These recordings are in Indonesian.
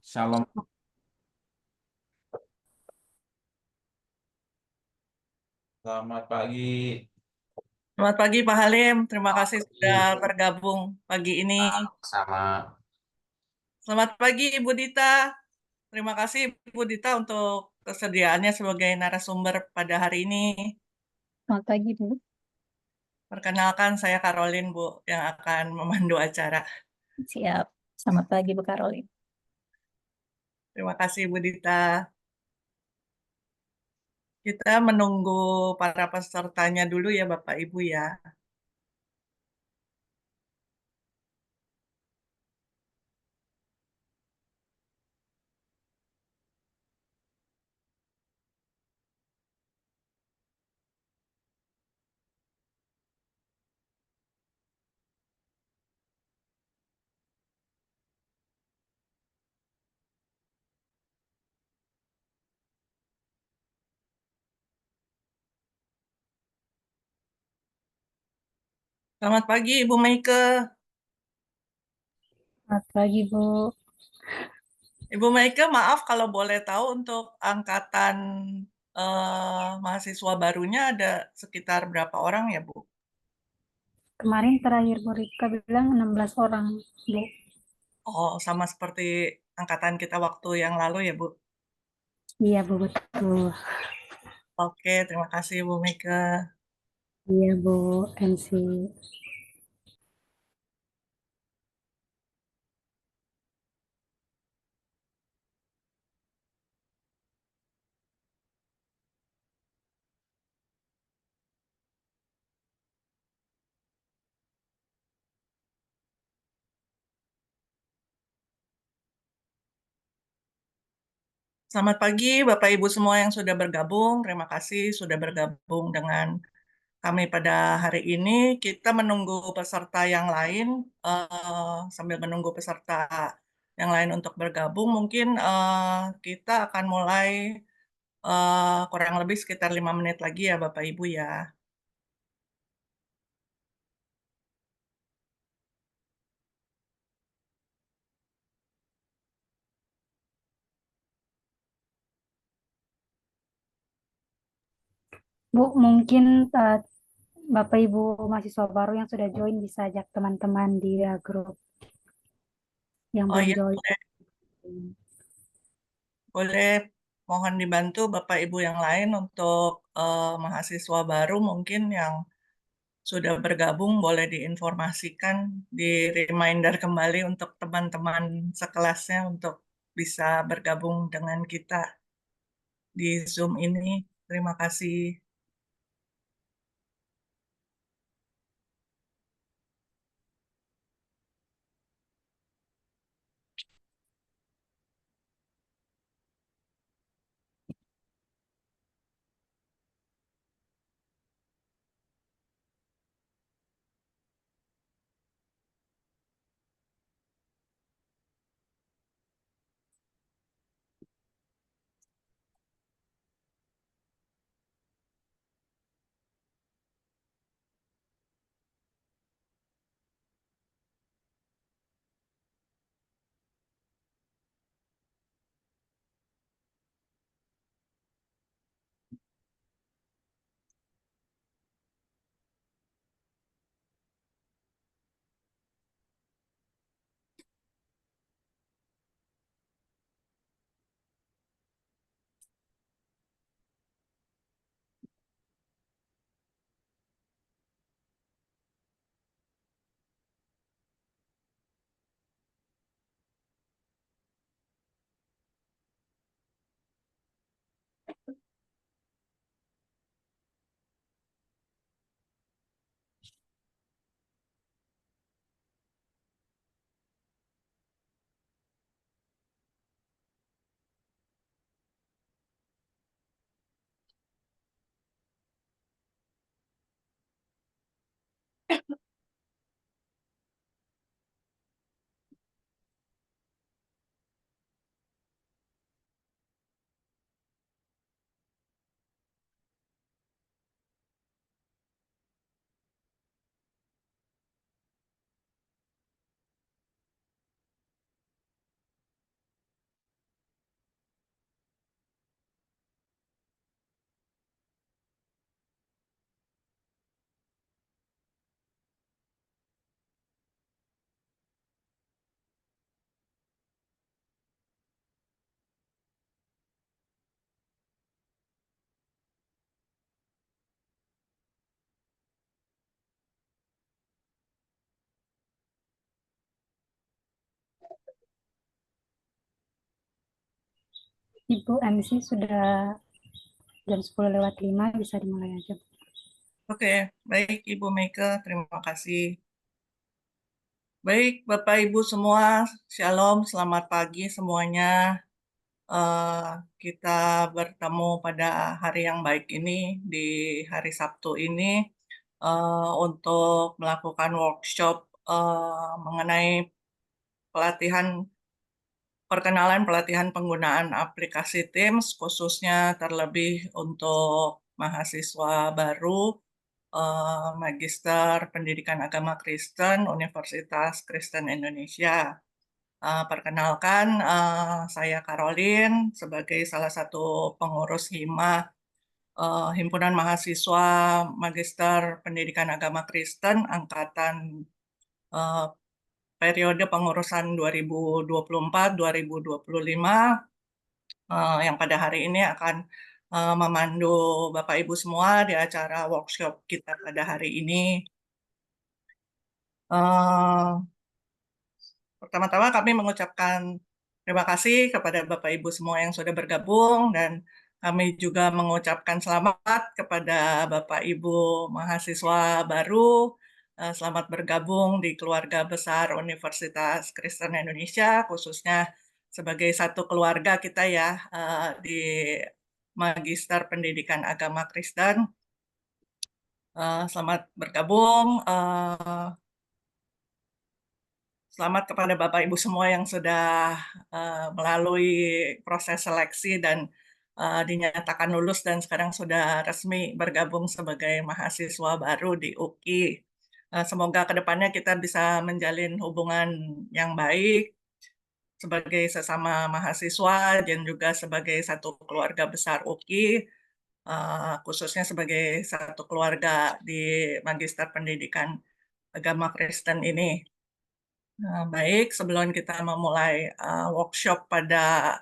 Shalom, selamat pagi. Selamat pagi Pak Halim, terima kasih sudah bergabung pagi ini. Sama. Selamat pagi Ibu Dita, terima kasih Ibu Dita untuk kesediaannya sebagai narasumber pada hari ini. Selamat pagi, Bu. Perkenalkan saya Karolin Bu, yang akan memandu acara. Siap. Selamat pagi, Bu Karolin. Terima kasih Ibu Dita. Kita menunggu para pesertanya dulu ya Bapak Ibu ya. Selamat pagi Ibu Meike. Selamat pagi, Bu. Ibu Meike, maaf kalau boleh tahu untuk angkatan mahasiswa barunya ada sekitar berapa orang ya Bu? Kemarin terakhir Bu Rika bilang 16 orang, Bu. Oh, sama seperti angkatan kita waktu yang lalu ya, Bu. Iya, Bu, betul. Oke, terima kasih Bu Mika. Iya, Bu, MC. Selamat pagi Bapak Ibu semua yang sudah bergabung. Terima kasih sudah bergabung dengan kami pada hari ini. Kita menunggu peserta yang lain, sambil menunggu peserta yang lain untuk bergabung, mungkin kita akan mulai kurang lebih sekitar 5 menit lagi ya Bapak Ibu ya. Bu, mungkin eh, Bapak Ibu mahasiswa baru yang sudah join bisa ajak teman-teman di grup yang Oh belum iya, join. boleh. Boleh, mohon dibantu Bapak Ibu yang lain untuk mahasiswa baru mungkin yang sudah bergabung boleh diinformasikan, di reminder kembali untuk teman-teman sekelasnya untuk bisa bergabung dengan kita di Zoom ini. Terima kasih. Ibu MC sudah jam 10:05, bisa dimulai aja. Oke, baik Ibu Meike, terima kasih. Baik, Bapak Ibu semua, Shalom, selamat pagi semuanya. Kita bertemu pada hari yang baik ini, di hari Sabtu ini, untuk melakukan workshop mengenai perkenalan pelatihan penggunaan aplikasi Teams, khususnya terlebih untuk mahasiswa baru, Magister Pendidikan Agama Kristen, Universitas Kristen Indonesia. Perkenalkan, saya Caroline sebagai salah satu pengurus HIMA, Himpunan Mahasiswa Magister Pendidikan Agama Kristen, angkatan periode pengurusan 2024-2025, yang pada hari ini akan memandu Bapak Ibu semua di acara workshop kita pada hari ini. Pertama-tama kami mengucapkan terima kasih kepada Bapak Ibu semua yang sudah bergabung, dan kami juga mengucapkan selamat kepada Bapak Ibu mahasiswa baru. Selamat bergabung di keluarga besar Universitas Kristen Indonesia, khususnya sebagai satu keluarga kita ya, di Magister Pendidikan Agama Kristen. Selamat bergabung. Selamat kepada Bapak Ibu semua yang sudah melalui proses seleksi dan dinyatakan lulus dan sekarang sudah resmi bergabung sebagai mahasiswa baru di UKI. Semoga kedepannya kita bisa menjalin hubungan yang baik sebagai sesama mahasiswa dan juga sebagai satu keluarga besar UKI, khususnya sebagai satu keluarga di Magister Pendidikan Agama Kristen ini. Baik, sebelum kita memulai workshop pada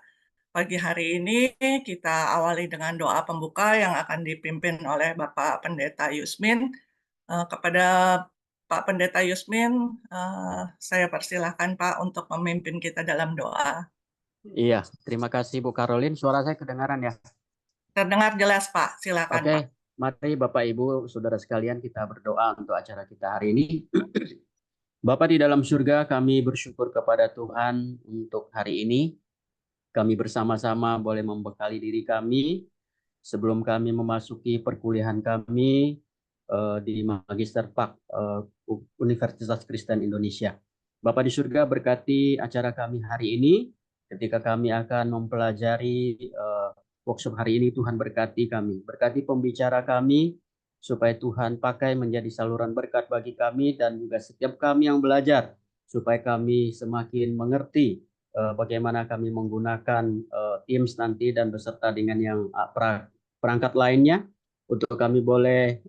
pagi hari ini, kita awali dengan doa pembuka yang akan dipimpin oleh Bapak Pendeta Yusmin. Kepada Pak Pendeta Yusmin, saya persilahkan Pak untuk memimpin kita dalam doa. Iya, terima kasih Bu Caroline. Suara saya kedengaran ya? Terdengar jelas Pak, silakan Pak. Oke, mari Bapak Ibu Saudara sekalian kita berdoa untuk acara kita hari ini. Bapa di dalam surga, kami bersyukur kepada Tuhan untuk hari ini. Kami bersama-sama boleh membekali diri kami sebelum kami memasuki perkuliahan kami di Magister Pak Universitas Kristen Indonesia. Bapa di surga, berkati acara kami hari ini. Ketika kami akan mempelajari workshop hari ini, Tuhan berkati kami. Berkati pembicara kami, supaya Tuhan pakai menjadi saluran berkat bagi kami dan juga setiap kami yang belajar, supaya kami semakin mengerti bagaimana kami menggunakan Teams nanti dan beserta dengan yang perangkat lainnya untuk kami boleh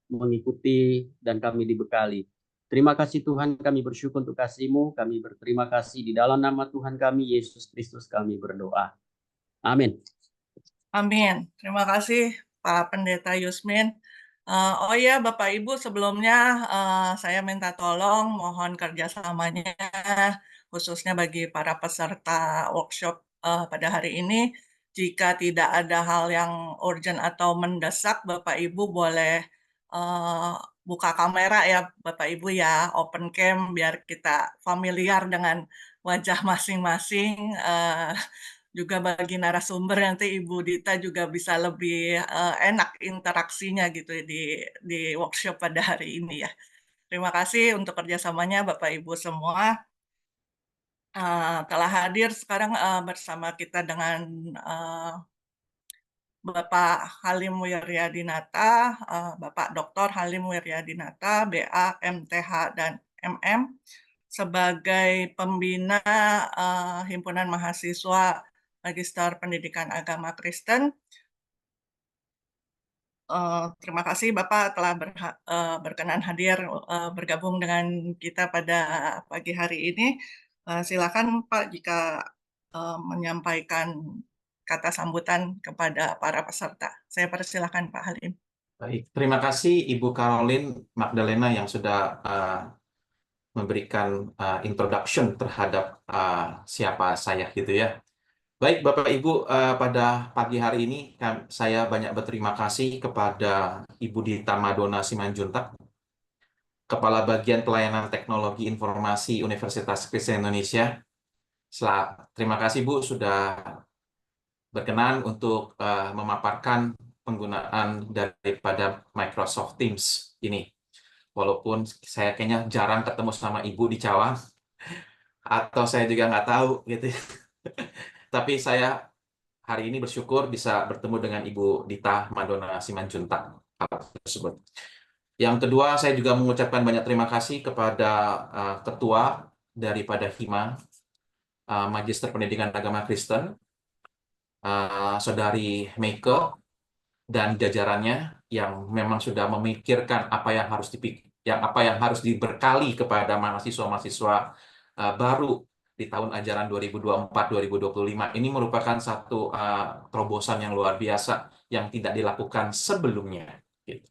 mengikuti dan kami dibekali. Terima kasih Tuhan, kami bersyukur untuk kasih-Mu, kami berterima kasih di dalam nama Tuhan kami, Yesus Kristus kami berdoa. Amin. Amin. Terima kasih Pak Pendeta Yusmin. Oh ya Bapak Ibu, sebelumnya saya minta tolong mohon kerjasamanya khususnya bagi para peserta workshop pada hari ini. Jika tidak ada hal yang urgent atau mendesak, Bapak Ibu boleh buka kamera ya Bapak Ibu ya, open cam biar kita familiar dengan wajah masing-masing. Juga bagi narasumber nanti Ibu Dita juga bisa lebih enak interaksinya gitu di workshop pada hari ini ya. Terima kasih untuk kerjasamanya Bapak Ibu semua. Telah hadir sekarang bersama kita dengan Bapak Halim Wiryadinata, Bapak Dr. Halim Wiryadinata, BA, MTH, dan MM sebagai pembina Himpunan Mahasiswa Magister Pendidikan Agama Kristen. Terima kasih Bapak telah berkenan hadir bergabung dengan kita pada pagi hari ini. Silakan Pak jika menyampaikan kata sambutan kepada para peserta. Saya persilakan Pak Halim. Baik, terima kasih Ibu Caroline Magdalena yang sudah memberikan introduction terhadap siapa saya gitu ya. Baik, Bapak Ibu, pada pagi hari ini saya banyak berterima kasih kepada Ibu Dita Madona Simanjuntak, Kepala Bagian Pelayanan Teknologi Informasi Universitas Kristen Indonesia. Terima kasih Bu sudah berkenan untuk memaparkan penggunaan daripada Microsoft Teams ini. Walaupun saya kayaknya jarang ketemu sama Ibu di Cawang, atau saya juga nggak tahu gitu. Tapi saya hari ini bersyukur bisa bertemu dengan Ibu Dita Madona Simanjuntak tersebut. Yang kedua, saya juga mengucapkan banyak terima kasih kepada ketua daripada HIMA, Magister Pendidikan Agama Kristen, Saudari Meike, dan jajarannya yang memang sudah memikirkan apa yang harus diberkali kepada mahasiswa-mahasiswa baru di tahun ajaran 2024-2025. Ini merupakan satu terobosan yang luar biasa yang tidak dilakukan sebelumnya. Gitu.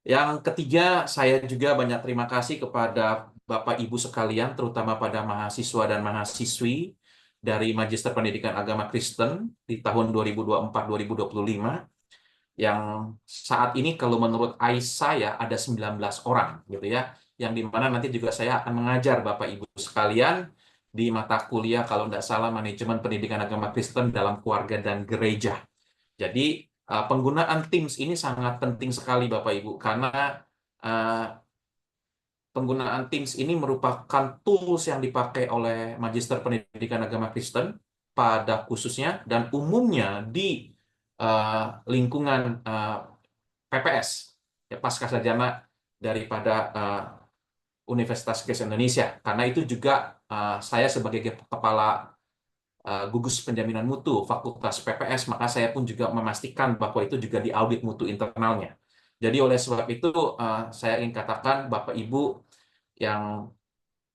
Yang ketiga, saya juga banyak terima kasih kepada Bapak Ibu sekalian, terutama pada mahasiswa dan mahasiswi dari Magister Pendidikan Agama Kristen di tahun 2024-2025, yang saat ini kalau menurut AIS saya ada 19 orang gitu ya, yang dimana nanti juga saya akan mengajar Bapak Ibu sekalian di mata kuliah kalau tidak salah Manajemen Pendidikan Agama Kristen dalam Keluarga dan Gereja. Jadi penggunaan Teams ini sangat penting sekali Bapak Ibu, karena penggunaan Teams ini merupakan tools yang dipakai oleh Magister Pendidikan Agama Kristen pada khususnya dan umumnya di lingkungan PPS, ya, pasca sarjana daripada Universitas Kristen Indonesia. Karena itu juga saya sebagai kepala gugus penjaminan mutu Fakultas PPS, maka saya pun juga memastikan bahwa itu juga diaudit mutu internalnya. Jadi oleh sebab itu saya ingin katakan Bapak Ibu yang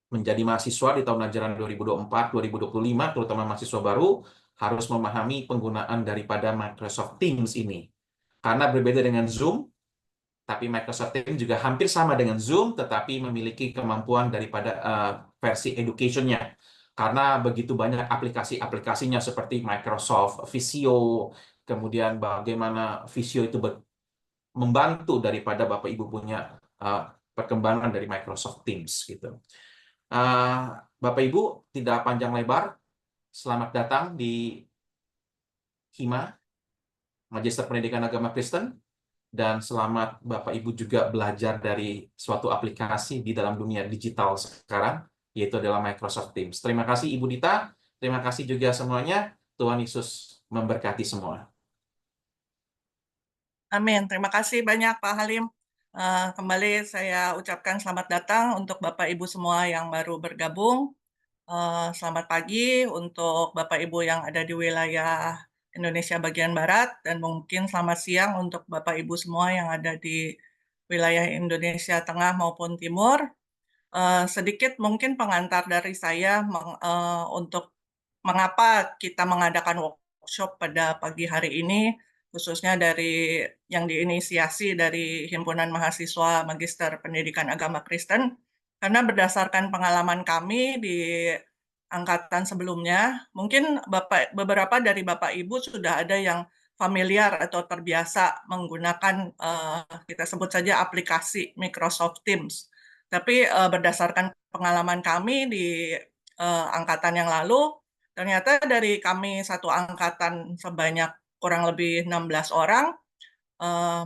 menjadi mahasiswa di tahun ajaran 2024-2025, terutama mahasiswa baru, harus memahami penggunaan daripada Microsoft Teams ini. Karena berbeda dengan Zoom, tapi Microsoft Teams juga hampir sama dengan Zoom, tetapi memiliki kemampuan daripada versi education-nya. Karena begitu banyak aplikasi-aplikasinya seperti Microsoft Visio, kemudian bagaimana Visio itu membantu daripada Bapak Ibu punya perkembangan dari Microsoft Teams gitu. Bapak Ibu, tidak panjang lebar, selamat datang di HIMA, Magister Pendidikan Agama Kristen, dan selamat Bapak Ibu juga belajar dari suatu aplikasi di dalam dunia digital sekarang, yaitu adalah Microsoft Teams. Terima kasih Ibu Dita, terima kasih juga semuanya, Tuhan Yesus memberkati semua. Amin. Terima kasih banyak Pak Halim. Kembali saya ucapkan selamat datang untuk Bapak Ibu semua yang baru bergabung. Selamat pagi untuk Bapak Ibu yang ada di wilayah Indonesia bagian Barat, dan mungkin selamat siang untuk Bapak Ibu semua yang ada di wilayah Indonesia Tengah maupun Timur. Sedikit mungkin pengantar dari saya untuk mengapa kita mengadakan workshop pada pagi hari ini, khususnya dari yang diinisiasi dari Himpunan Mahasiswa Magister Pendidikan Agama Kristen, karena berdasarkan pengalaman kami di angkatan sebelumnya, mungkin beberapa dari Bapak Ibu sudah ada yang familiar atau terbiasa menggunakan kita sebut saja aplikasi Microsoft Teams. Tapi berdasarkan pengalaman kami di angkatan yang lalu, ternyata dari kami satu angkatan sebanyak kurang lebih 16 orang,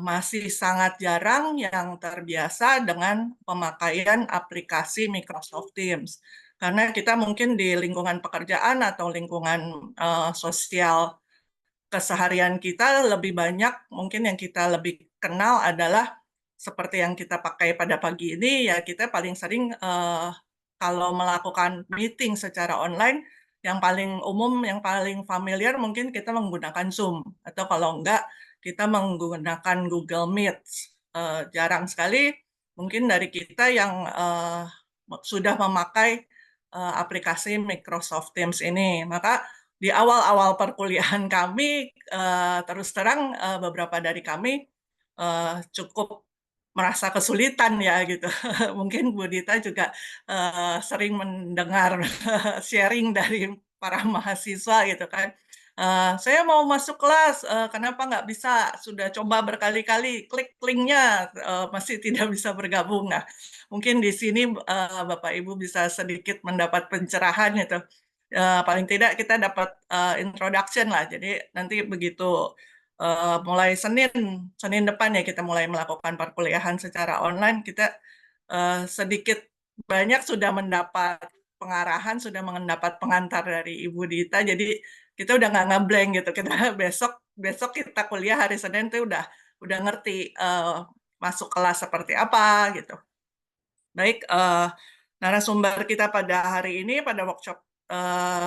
masih sangat jarang yang terbiasa dengan pemakaian aplikasi Microsoft Teams. Karena kita mungkin di lingkungan pekerjaan atau lingkungan sosial keseharian kita lebih banyak, mungkin yang kita lebih kenal adalah seperti yang kita pakai pada pagi ini, ya kita paling sering kalau melakukan meeting secara online, yang paling umum, yang paling familiar mungkin kita menggunakan Zoom, atau kalau enggak kita menggunakan Google Meet. Jarang sekali mungkin dari kita yang sudah memakai aplikasi Microsoft Teams ini. Maka di awal-awal perkuliahan kami, terus terang beberapa dari kami cukup merasa kesulitan ya gitu. Mungkin Bu Dita juga sering mendengar sharing dari para mahasiswa gitu kan. Saya mau masuk kelas, kenapa nggak bisa? Sudah coba berkali-kali, klik linknya, masih tidak bisa bergabung. Nah, mungkin di sini Bapak Ibu bisa sedikit mendapat pencerahan gitu. Paling tidak kita dapat introduction lah. Jadi nanti begitu mulai Senin depan ya kita mulai melakukan perkuliahan secara online, kita sedikit banyak sudah mendapat pengarahan, sudah mendapat pengantar dari Ibu Dita. Jadi kita udah nggak ngeblank gitu. Kita besok kita kuliah hari Senin tuh udah ngerti masuk kelas seperti apa gitu. Baik, narasumber kita pada hari ini, pada workshop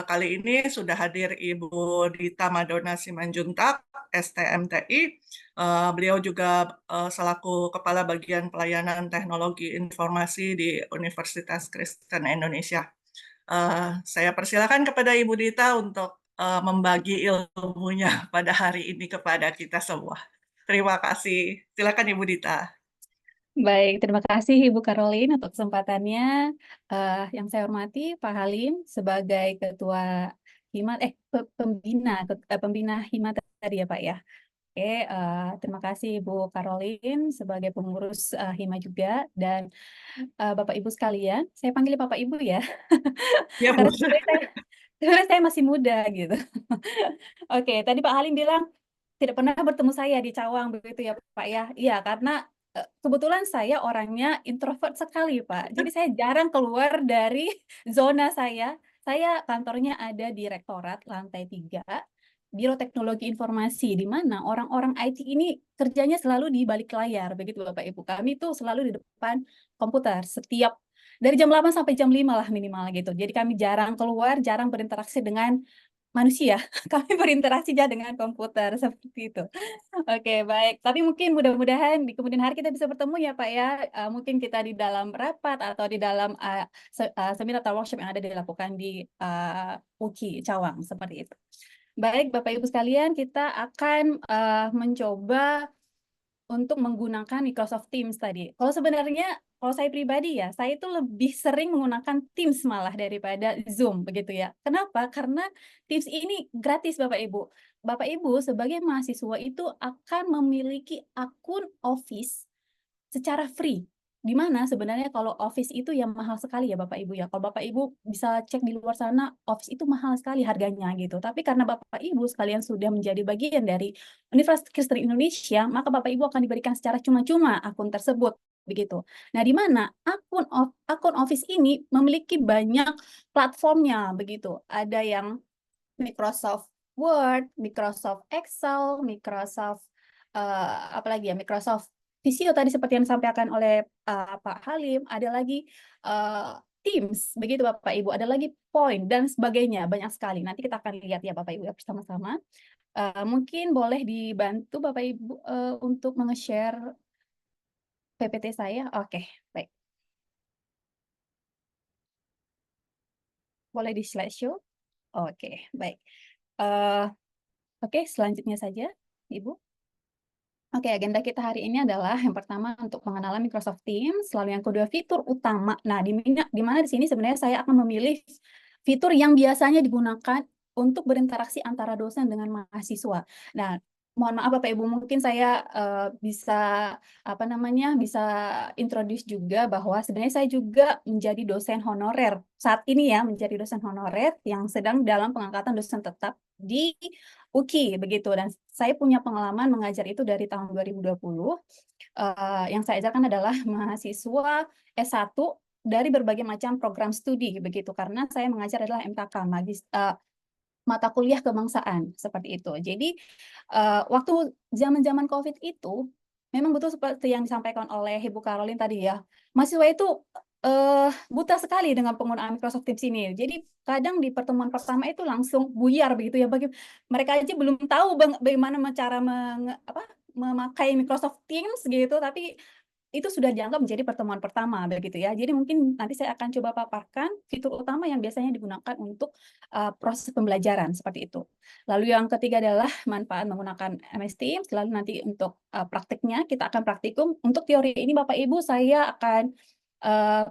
kali ini sudah hadir Ibu Dita Madonna Simanjuntak, STMTI. Beliau juga selaku Kepala Bagian Pelayanan Teknologi Informasi di Universitas Kristen Indonesia. Saya persilakan kepada Ibu Dita untuk membagi ilmunya pada hari ini kepada kita semua. Terima kasih. Silakan Ibu Dita. Baik, terima kasih Ibu Caroline untuk kesempatannya. Yang saya hormati Pak Halim sebagai Ketua Hima, Pembina Hima tadi ya Pak ya. Oke, terima kasih Ibu Caroline sebagai pengurus Hima juga, dan Bapak Ibu sekalian, saya panggil Bapak Ibu ya, Ya, Bu. karena sebenarnya saya masih muda gitu. Oke, tadi Pak Halim bilang tidak pernah bertemu saya di Cawang begitu ya Pak ya. Iya, karena kebetulan saya orangnya introvert sekali Pak. Jadi saya jarang keluar dari zona saya. Saya kantornya ada di Rektorat lantai 3, Biro Teknologi Informasi, di mana orang-orang IT ini kerjanya selalu di balik layar begitu Bapak Ibu. Kami tuh selalu di depan komputer setiap dari jam 8 sampai jam 5 lah minimal gitu. Jadi kami jarang keluar, jarang berinteraksi dengan manusia. Kami berinteraksi aja dengan komputer seperti itu. Oke, baik. Tapi mungkin mudah-mudahan di kemudian hari kita bisa bertemu ya Pak ya. Mungkin kita di dalam rapat atau di dalam seminar atau workshop yang ada dilakukan di UKI Cawang seperti itu. Baik, Bapak Ibu sekalian, kita akan mencoba untuk menggunakan Microsoft Teams tadi. Kalau sebenarnya, kalau saya pribadi ya, saya itu lebih sering menggunakan Teams malah daripada Zoom, begitu ya. Kenapa? Karena Teams ini gratis, Bapak Ibu. Bapak Ibu sebagai mahasiswa itu akan memiliki akun Office secara free. Di mana sebenarnya kalau Office itu yang mahal sekali ya Bapak Ibu ya. Kalau Bapak Ibu bisa cek di luar sana, Office itu mahal sekali harganya gitu. Tapi karena Bapak Ibu sekalian sudah menjadi bagian dari Universitas Kristen Indonesia, maka Bapak Ibu akan diberikan secara cuma-cuma akun tersebut begitu. Nah, di mana akun Office ini memiliki banyak platformnya begitu. Ada yang Microsoft Word, Microsoft Excel, Microsoft apalagi ya, Microsoft Visio tadi seperti yang disampaikan oleh Pak Halim, ada lagi Teams, begitu Bapak Ibu, ada lagi Point dan sebagainya, banyak sekali. Nanti kita akan lihat ya Bapak Ibu ya bersama-sama. Mungkin boleh dibantu Bapak Ibu untuk menge-share PPT saya. Oke, baik. Boleh di slideshow? Oke, baik. Oke, selanjutnya saja, Ibu. Oke, agenda kita hari ini adalah yang pertama untuk pengenalan Microsoft Teams, lalu yang kedua fitur utama. Nah, di mana di sini sebenarnya saya akan memilih fitur yang biasanya digunakan untuk berinteraksi antara dosen dengan mahasiswa. Nah, mohon maaf Bapak Ibu, mungkin saya bisa bisa introduce juga bahwa sebenarnya saya juga menjadi dosen honorer saat ini ya, menjadi dosen honorer yang sedang dalam pengangkatan dosen tetap di UKI begitu, dan saya punya pengalaman mengajar itu dari tahun 2020. Yang saya ajarkan adalah mahasiswa S1 dari berbagai macam program studi begitu, karena saya mengajar adalah MKK, mata kuliah kebangsaan seperti itu. Jadi waktu zaman-zaman COVID itu memang betul seperti yang disampaikan oleh Ibu Caroline tadi ya, mahasiswa itu buta sekali dengan penggunaan Microsoft Teams ini. Jadi kadang di pertemuan pertama itu langsung buyar begitu ya. Mereka aja belum tahu bagaimana cara memakai Microsoft Teams gitu, tapi itu sudah dianggap menjadi pertemuan pertama begitu ya. Jadi mungkin nanti saya akan coba paparkan fitur utama yang biasanya digunakan untuk proses pembelajaran seperti itu. Lalu yang ketiga adalah manfaat menggunakan MS Teams. Lalu nanti untuk praktiknya kita akan praktikum. Untuk teori ini Bapak Ibu saya akan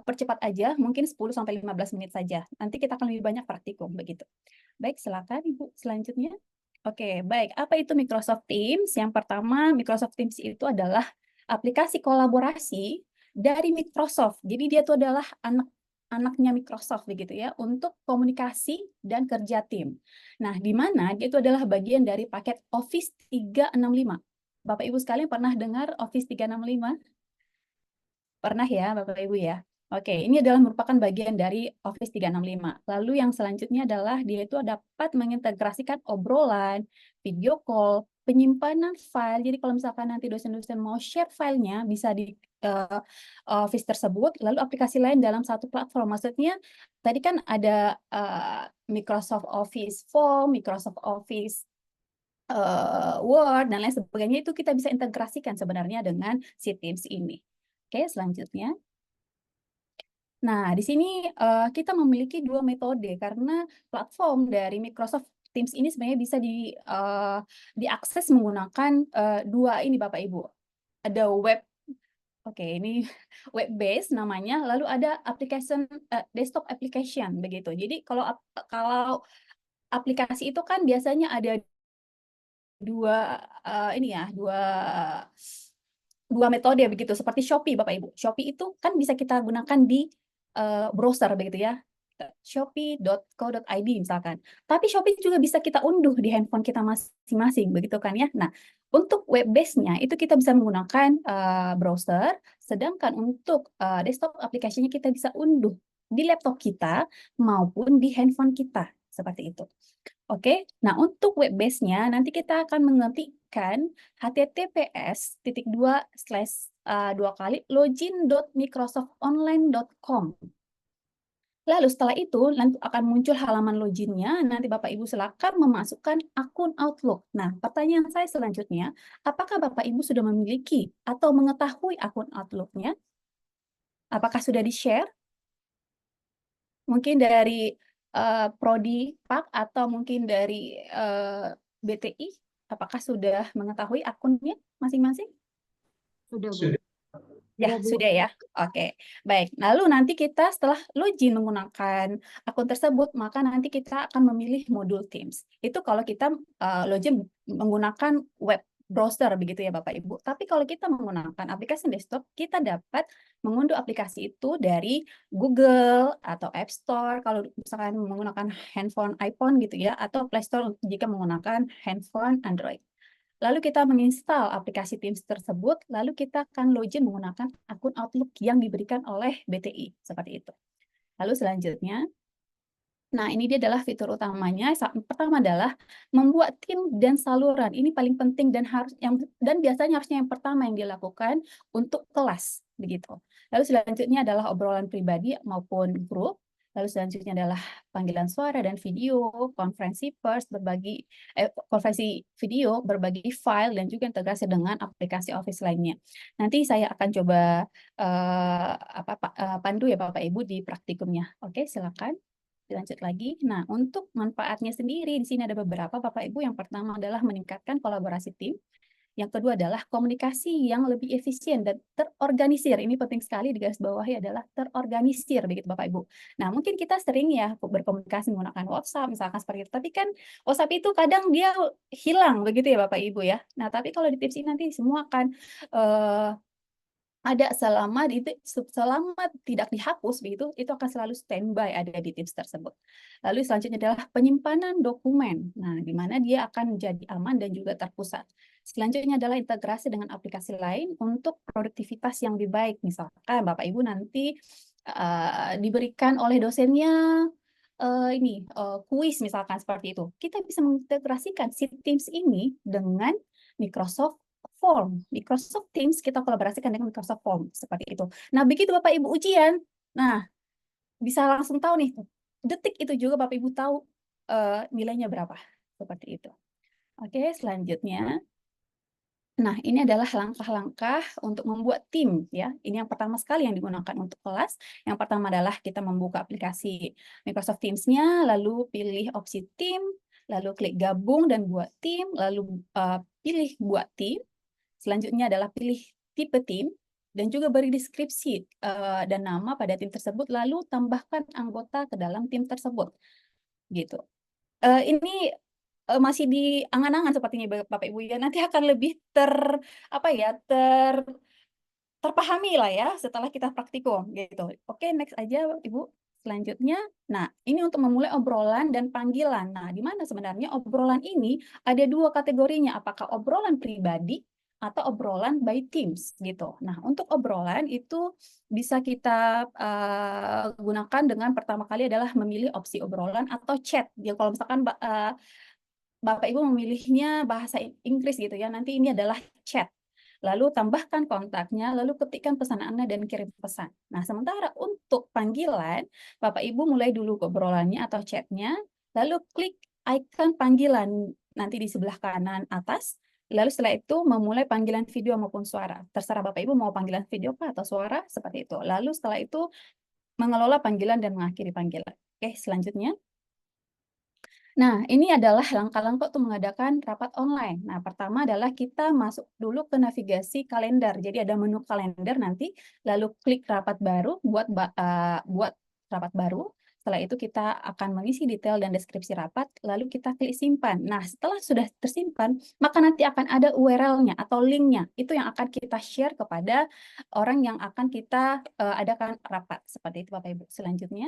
percepat aja, mungkin 10-15 menit saja. Nanti kita akan lebih banyak praktikum begitu. Baik, silakan Ibu selanjutnya. Oke, baik. Apa itu Microsoft Teams? Yang pertama, Microsoft Teams itu adalah aplikasi kolaborasi dari Microsoft. Jadi dia itu adalah anaknya Microsoft begitu ya, untuk komunikasi dan kerja tim. Nah, di mana dia itu adalah bagian dari paket Office 365. Bapak Ibu sekalian pernah dengar Office 365? Pernah ya, Bapak Ibu ya? Oke, ini adalah merupakan bagian dari Office 365. Lalu yang selanjutnya adalah dia itu dapat mengintegrasikan obrolan, video call, penyimpanan file. Jadi kalau misalkan nanti dosen-dosen mau share filenya, bisa di Office tersebut, lalu aplikasi lain dalam satu platform. Maksudnya, tadi kan ada Microsoft Office Form, Microsoft Office Word, dan lain sebagainya, itu kita bisa integrasikan sebenarnya dengan si Teams ini. Oke, selanjutnya. Nah, di sini kita memiliki dua metode karena platform dari Microsoft Teams ini sebenarnya bisa diakses menggunakan dua ini Bapak Ibu. Ada web, oke ini web based namanya, lalu ada application desktop application begitu. Jadi kalau aplikasi itu kan biasanya ada dua ini ya, dua metode begitu, seperti Shopee Bapak Ibu. Shopee itu kan bisa kita gunakan di browser begitu ya, shopee.co.id misalkan. Tapi Shopee juga bisa kita unduh di handphone kita masing-masing begitu kan ya. Nah, untuk web base-nya itu kita bisa menggunakan browser, sedangkan untuk desktop aplikasinya kita bisa unduh di laptop kita maupun di handphone kita seperti itu. Oke, nah untuk web base-nya nanti kita akan mengetikkan https://login.microsoftonline.com. Lalu setelah itu nanti akan muncul halaman loginnya, nanti Bapak Ibu silakan memasukkan akun Outlook. Nah, pertanyaan saya selanjutnya, apakah Bapak Ibu sudah memiliki atau mengetahui akun Outlook-nya? Apakah sudah di-share? Mungkin dari Prodi Pak atau mungkin dari BTI, apakah sudah mengetahui akunnya masing-masing? Sudah, Bu. Sudah. Ya, Sudah, Bu. sudah ya. Oke, baik. Lalu nanti kita setelah login menggunakan akun tersebut, maka nanti kita akan memilih modul Teams. Itu kalau kita login menggunakan web browser begitu ya Bapak Ibu. Tapi kalau kita menggunakan aplikasi desktop, kita dapat mengunduh aplikasi itu dari Google atau App Store kalau misalkan menggunakan handphone iPhone gitu ya, atau Play Store jika menggunakan handphone Android. Lalu kita menginstal aplikasi Teams tersebut, lalu kita akan login menggunakan akun Outlook yang diberikan oleh BTI, seperti itu. Lalu selanjutnya, nah ini dia adalah fitur utamanya. Yang pertama adalah membuat tim dan saluran. Ini paling penting dan biasanya harusnya yang pertama yang dilakukan untuk kelas, begitu. Lalu selanjutnya adalah obrolan pribadi maupun grup. Lalu selanjutnya adalah panggilan suara dan video, konferensi pers, konferensi video, berbagi file, dan juga integrasi dengan aplikasi Office lainnya. Nanti saya akan coba pandu ya Bapak Ibu di praktikumnya. Oke, silakan. Dilanjut lagi. Nah, untuk manfaatnya sendiri, di sini ada beberapa Bapak Ibu. Yang pertama adalah meningkatkan kolaborasi tim. Yang kedua adalah komunikasi yang lebih efisien dan terorganisir. Ini penting sekali digarisbawahi adalah terorganisir begitu Bapak Ibu. Nah, mungkin kita sering ya berkomunikasi menggunakan WhatsApp misalkan seperti itu. Tapi kan WhatsApp itu kadang dia hilang begitu ya Bapak Ibu ya. Nah, tapi kalau di tips ini nanti semua akan ada selama tidak dihapus begitu, itu akan selalu standby ada di Teams tersebut. Lalu selanjutnya adalah penyimpanan dokumen. Nah, di mana dia akan menjadi aman dan juga terpusat. Selanjutnya adalah integrasi dengan aplikasi lain untuk produktivitas yang lebih baik. Misalkan Bapak Ibu nanti diberikan oleh dosennya kuis misalkan seperti itu. Kita bisa mengintegrasikan si Teams ini dengan Microsoft Form. Microsoft Teams kita kolaborasikan dengan Microsoft Form seperti itu. Nah, begitu Bapak Ibu ujian, nah bisa langsung tahu nih, detik itu juga Bapak Ibu tahu nilainya berapa. Seperti itu. Oke, selanjutnya. Nah, ini adalah langkah-langkah untuk membuat tim ya. Ini yang pertama sekali yang digunakan untuk kelas. Yang pertama adalah kita membuka aplikasi Microsoft Teams-nya, lalu pilih opsi tim, lalu klik gabung dan buat tim, lalu pilih buat tim. Selanjutnya adalah pilih tipe tim. dan juga beri deskripsi dan nama pada tim tersebut, lalu tambahkan anggota ke dalam tim tersebut. Gitu. Ini masih di angan-angan sepertinya Bapak Ibu ya. Nanti akan lebih terpahami lah ya setelah kita praktikum gitu. Oke, next aja Ibu. Selanjutnya, nah ini untuk memulai obrolan dan panggilan. Nah, di mana sebenarnya obrolan ini ada dua kategorinya, apakah obrolan pribadi atau obrolan by teams gitu. Nah, untuk obrolan itu bisa kita gunakan dengan pertama kali adalah memilih opsi obrolan atau chat. Ya, kalau misalkan Bapak Ibu memilihnya bahasa Inggris gitu ya, nanti ini adalah chat. Lalu tambahkan kontaknya, lalu ketikkan pesan Anda dan kirim pesan. Nah, sementara untuk panggilan, Bapak Ibu mulai dulu obrolannya atau chatnya, lalu klik icon panggilan nanti di sebelah kanan atas, lalu setelah itu memulai panggilan video maupun suara. Terserah Bapak Ibu mau panggilan video atau suara, seperti itu. Lalu setelah itu mengelola panggilan dan mengakhiri panggilan. Oke, selanjutnya. Nah, ini adalah langkah-langkah untuk mengadakan rapat online. Nah, pertama adalah kita masuk dulu ke navigasi kalender. Jadi ada menu kalender nanti, lalu klik rapat baru, buat rapat baru. Setelah itu kita akan mengisi detail dan deskripsi rapat, lalu kita klik simpan. Nah, setelah sudah tersimpan, maka nanti akan ada URL-nya atau link-nya. Itu yang akan kita share kepada orang yang akan kita adakan rapat. Seperti itu, Bapak Ibu. Selanjutnya.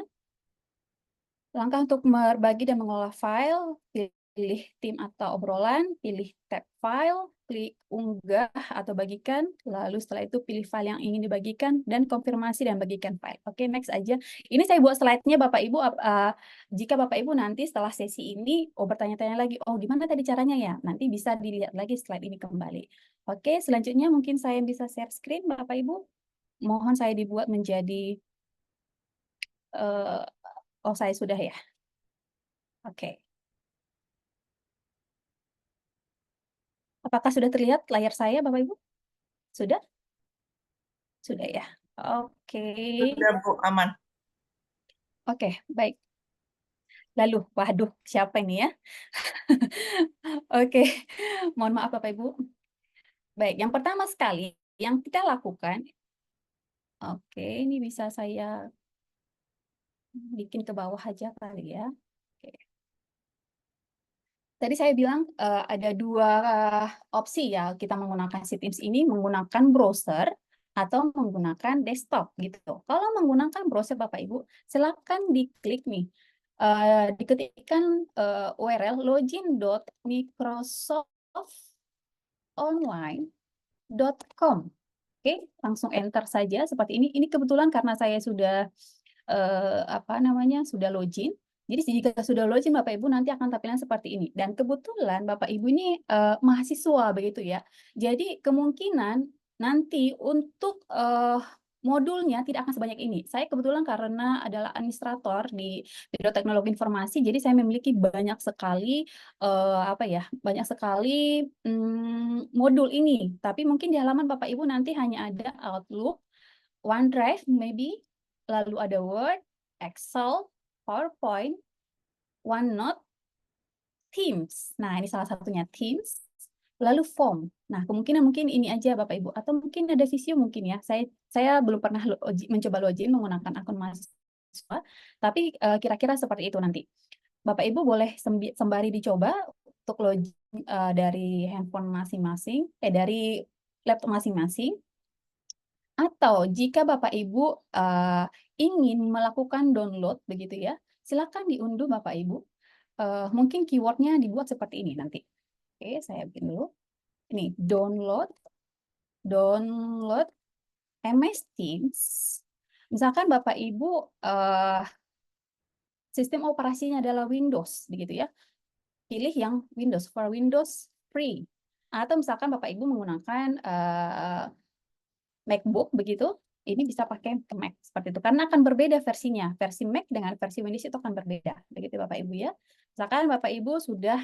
Langkah untuk berbagi dan mengolah file, pilih tim atau obrolan, pilih tab file, klik unggah atau bagikan, lalu setelah itu pilih file yang ingin dibagikan, dan konfirmasi dan bagikan file. Oke, next aja. Ini saya buat slide-nya Bapak Ibu, jika Bapak Ibu nanti setelah sesi ini, bertanya-tanya lagi, gimana tadi caranya ya? Nanti bisa dilihat lagi slide ini kembali. Oke, selanjutnya mungkin saya bisa share screen Bapak Ibu. Mohon saya dibuat menjadi... saya sudah ya. Oke. Apakah sudah terlihat layar saya, Bapak Ibu? Sudah? Sudah ya. Oke. Sudah, Bu, aman. Oke, baik. Lalu, waduh, siapa ini ya? Oke, mohon maaf Bapak Ibu. Baik, yang pertama sekali yang kita lakukan, oke, ini bisa saya bikin ke bawah aja kali ya. Oke. Tadi saya bilang ada dua opsi ya, kita menggunakan si Teams ini menggunakan browser atau menggunakan desktop gitu. Kalau menggunakan browser Bapak Ibu, silakan diklik nih, diketikkan URL login.microsoftonline.com. Oke, langsung enter saja seperti ini. Ini kebetulan karena saya sudah sudah login. Jadi jika sudah login Bapak Ibu nanti akan tampilan seperti ini. Dan kebetulan Bapak Ibu ini mahasiswa begitu ya. Jadi kemungkinan nanti untuk modulnya tidak akan sebanyak ini. Saya kebetulan karena adalah administrator di Biro Teknologi Informasi, jadi saya memiliki banyak sekali banyak sekali modul ini. Tapi mungkin di halaman Bapak Ibu nanti hanya ada Outlook, OneDrive maybe, lalu ada Word, Excel, PowerPoint, OneNote, Teams. Nah, ini salah satunya Teams. Lalu form. Nah, kemungkinan mungkin ini aja Bapak Ibu. Atau mungkin ada Visio mungkin ya. Saya belum pernah mencoba login menggunakan akun mahasiswa. Tapi kira-kira seperti itu nanti. Bapak Ibu boleh sembari dicoba untuk login dari handphone masing-masing, dari laptop masing-masing. Atau jika Bapak Ibu ingin melakukan download begitu ya, silakan diunduh Bapak Ibu. Mungkin keywordnya dibuat seperti ini nanti. Oke, saya bikin dulu. Ini download MS Teams. Misalkan Bapak Ibu sistem operasinya adalah Windows, begitu ya. Pilih yang Windows, for Windows free. Atau misalkan Bapak Ibu menggunakan MacBook begitu, ini bisa pakai Mac seperti itu. Karena akan berbeda versinya. Versi Mac dengan versi Windows itu akan berbeda. Begitu Bapak Ibu ya. Misalkan Bapak Ibu sudah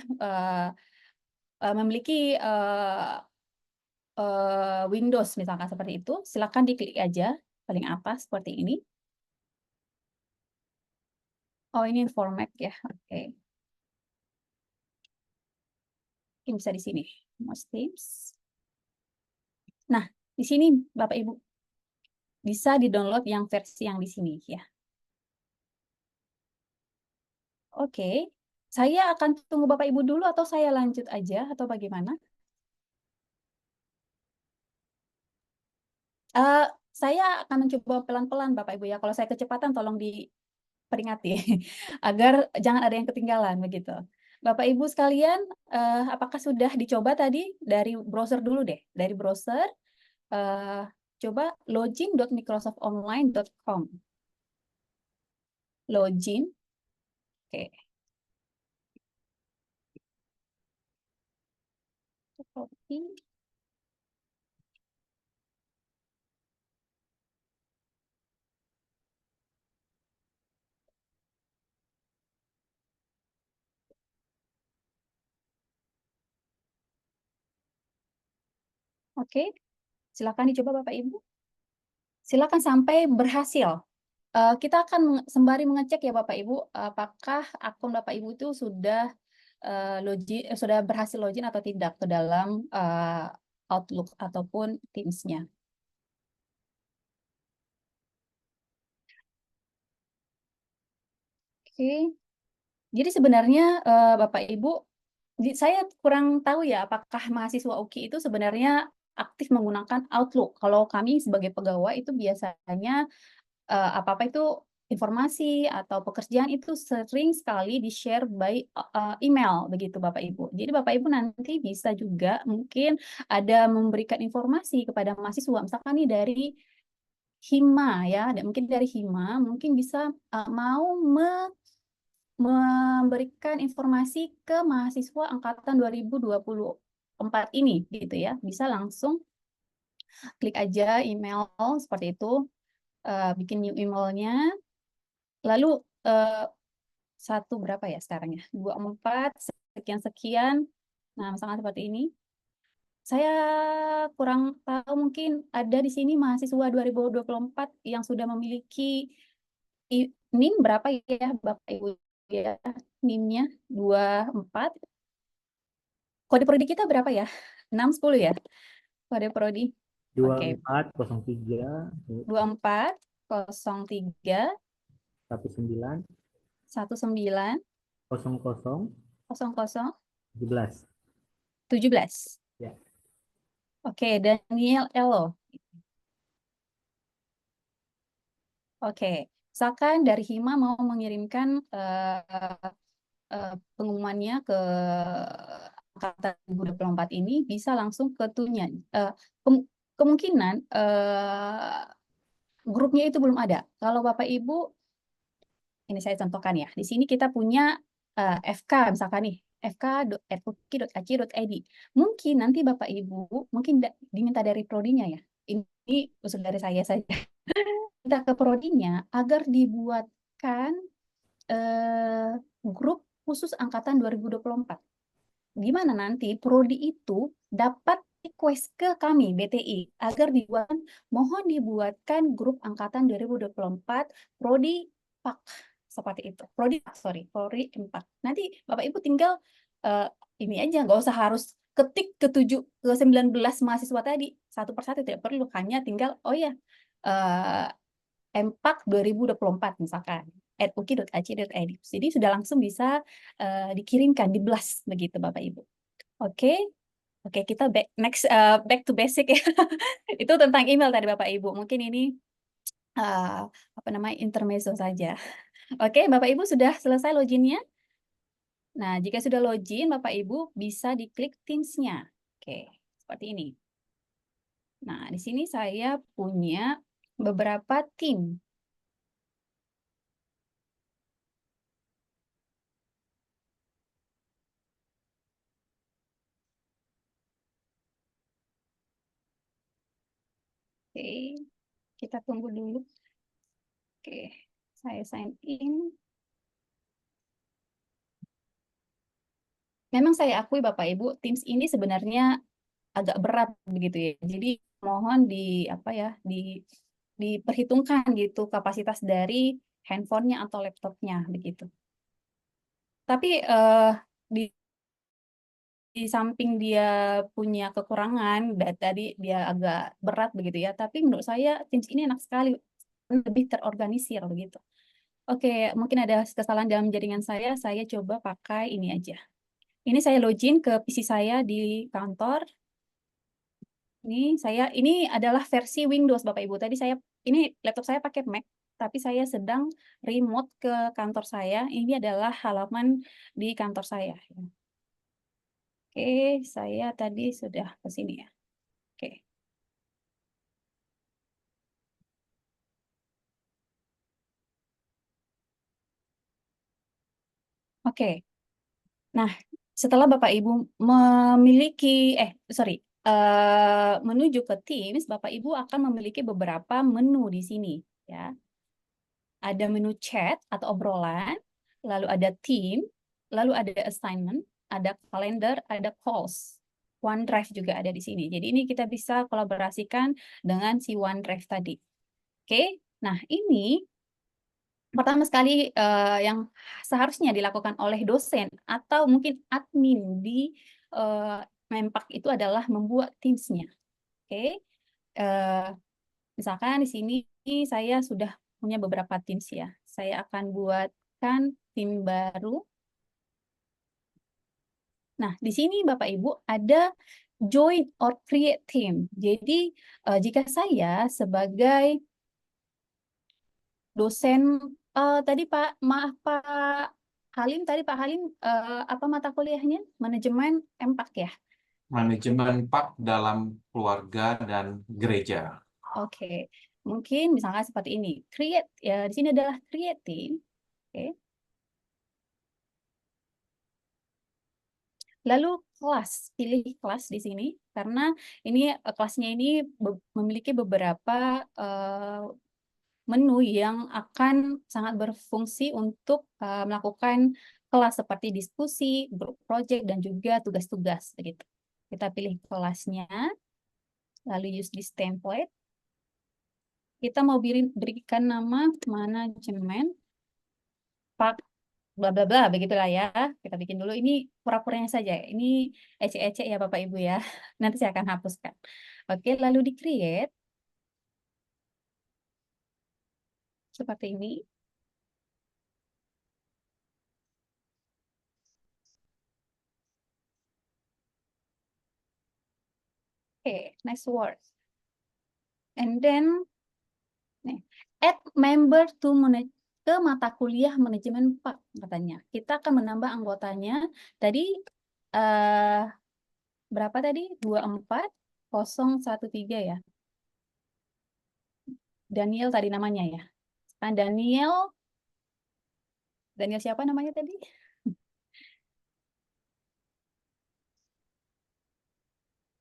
memiliki Windows misalkan seperti itu, silakan diklik aja paling atas seperti ini. Oh, ini for Mac ya. Oke. Ini bisa di sini. Most Teams. Nah, di sini Bapak Ibu bisa di-download yang versi yang di sini ya. Oke, saya akan tunggu Bapak Ibu dulu atau saya lanjut aja atau bagaimana? Eh, saya akan mencoba pelan-pelan Bapak Ibu ya. Kalau saya kecepatan tolong diperingati agar jangan ada yang ketinggalan begitu. Bapak Ibu sekalian, apakah sudah dicoba tadi dari browser dulu deh, dari browser coba login.microsoftonline.com. Login, oke. Copy. Oke, silakan dicoba Bapak Ibu. Silakan sampai berhasil. Kita akan sembari mengecek ya Bapak Ibu, apakah akun Bapak Ibu itu sudah sudah berhasil login atau tidak ke dalam Outlook ataupun Teams-nya. Oke, jadi sebenarnya Bapak Ibu, saya kurang tahu ya apakah mahasiswa UKI itu sebenarnya aktif menggunakan Outlook. Kalau kami sebagai pegawai itu biasanya apa-apa itu informasi atau pekerjaan itu sering sekali di-share by email begitu Bapak Ibu. Jadi Bapak Ibu nanti bisa juga mungkin ada memberikan informasi kepada mahasiswa, misalkan nih dari Hima ya, dan mungkin dari Hima mungkin bisa mau memberikan informasi ke mahasiswa angkatan 2024 ini gitu ya. Bisa langsung klik aja email seperti itu, bikin new emailnya. Lalu satu berapa ya sekarang ya? 24 sekian-sekian. Nah, misalkan seperti ini. Saya kurang tahu mungkin ada di sini mahasiswa 2024 yang sudah memiliki NIM berapa ya Bapak Ibu ya? NIM-nya 24. Kode prodi kita berapa ya? 6 10 ya? Kode prodi. Oke. 2403 2403 19 19 00 00 17. 17. Ya. Oke, Daniel Elo. Oke, misalkan dari Hima mau mengirimkan pengumumannya ke angkatan 2024 ini, bisa langsung ke tunya. Kemungkinan grupnya itu belum ada. Kalau Bapak Ibu, ini saya contohkan ya, di sini kita punya FK misalkan nih, fk.uki.ac.id. Mungkin nanti Bapak Ibu, mungkin diminta dari prodinya ya, ini usul dari saya saja. Kita ke prodinya agar dibuatkan grup khusus angkatan 2024. Gimana nanti prodi itu dapat request ke kami BTI agar mohon dibuatkan grup angkatan 2024 prodi PAK seperti itu. Prodi empat. Nanti Bapak Ibu tinggal ini aja, nggak usah harus ketik ke 19 mahasiswa tadi satu persatu, tidak perlu, hanya tinggal oh ya MPAK 2024 misalkan @uki.ac.id. Jadi sudah langsung bisa dikirimkan, di-blast begitu Bapak Ibu. Oke. Oke, kita back to basic ya. Itu tentang email tadi Bapak Ibu. Mungkin ini apa namanya intermezzo saja. Oke, Bapak Ibu sudah selesai loginnya? Nah, jika sudah login, Bapak Ibu bisa diklik Teams-nya. Oke, seperti ini. Nah, di sini saya punya beberapa tim. Oke, kita tunggu dulu. Oke, saya sign in. Memang saya akui Bapak Ibu, Teams ini sebenarnya agak berat begitu ya. Jadi mohon diperhitungkan gitu kapasitas dari handphonenya atau laptopnya begitu. Tapi di samping dia punya kekurangan, tadi dia agak berat begitu ya, tapi menurut saya Teams ini enak sekali, lebih terorganisir begitu. Oke, mungkin ada kesalahan dalam jaringan saya coba pakai ini aja. Ini saya login ke PC saya di kantor. Ini adalah versi Windows Bapak Ibu. Tadi ini laptop saya pakai Mac, tapi saya sedang remote ke kantor saya. Ini adalah halaman di kantor saya. Oke, saya tadi sudah ke sini ya. Oke. Oke. Nah, setelah Bapak Ibu memiliki menuju ke Teams, Bapak Ibu akan memiliki beberapa menu di sini ya. Ada menu chat atau obrolan, lalu ada team, lalu ada assignment, ada calendar, ada calls. OneDrive juga ada di sini. Jadi ini kita bisa kolaborasikan dengan si OneDrive tadi. Oke, nah ini pertama sekali yang seharusnya dilakukan oleh dosen atau mungkin admin di Mempak itu adalah membuat Teams-nya. Oke, misalkan di sini saya sudah punya beberapa Teams ya. Saya akan buatkan tim baru. Nah, di sini Bapak Ibu ada join or create team. Jadi jika saya sebagai dosen tadi maaf Pak Halim, apa mata kuliahnya? Manajemen Empak ya? Manajemen Pak dalam keluarga dan gereja. Oke, mungkin misalnya seperti ini. Create ya, di sini adalah create team. Oke. Lalu kelas, pilih kelas di sini karena ini kelasnya ini memiliki beberapa menu yang akan sangat berfungsi untuk melakukan kelas seperti diskusi, grup project, dan juga tugas-tugas begitu. Kita pilih kelasnya, lalu use this template. Kita mau berikan nama manajemen Pak bla bla bla begitulah ya. Kita bikin dulu ini pura-puranya saja. Ini ecek-ecek ya Bapak Ibu ya. Nanti saya akan hapuskan. Oke, lalu di create seperti ini. Oke, next word. And then add member to ke mata kuliah manajemen Pak katanya. Kita akan menambah anggotanya. Tadi berapa tadi? 24013 ya. Daniel tadi namanya ya. Kan Daniel siapa namanya tadi?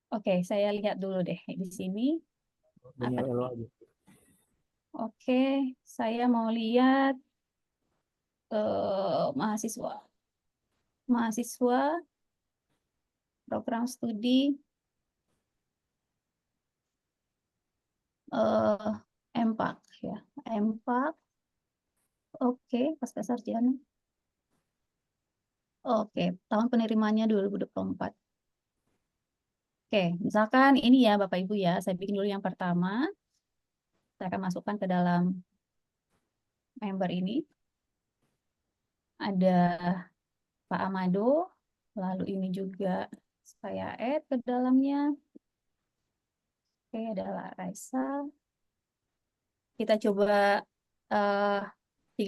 Oke, saya lihat dulu deh di sini. Daniel Elo aja. Oke, saya mau lihat mahasiswa. Program studi Empak ya. Empak. Oke, pasca sarjana. Oke, tahun penerimanya 2024. Oke, misalkan ini ya Bapak Ibu ya, saya bikin dulu yang pertama. Saya akan masukkan ke dalam member ini. Ada Pak Amado, lalu ini juga saya add ke dalamnya. Oke, adalah Raisa. Kita coba 3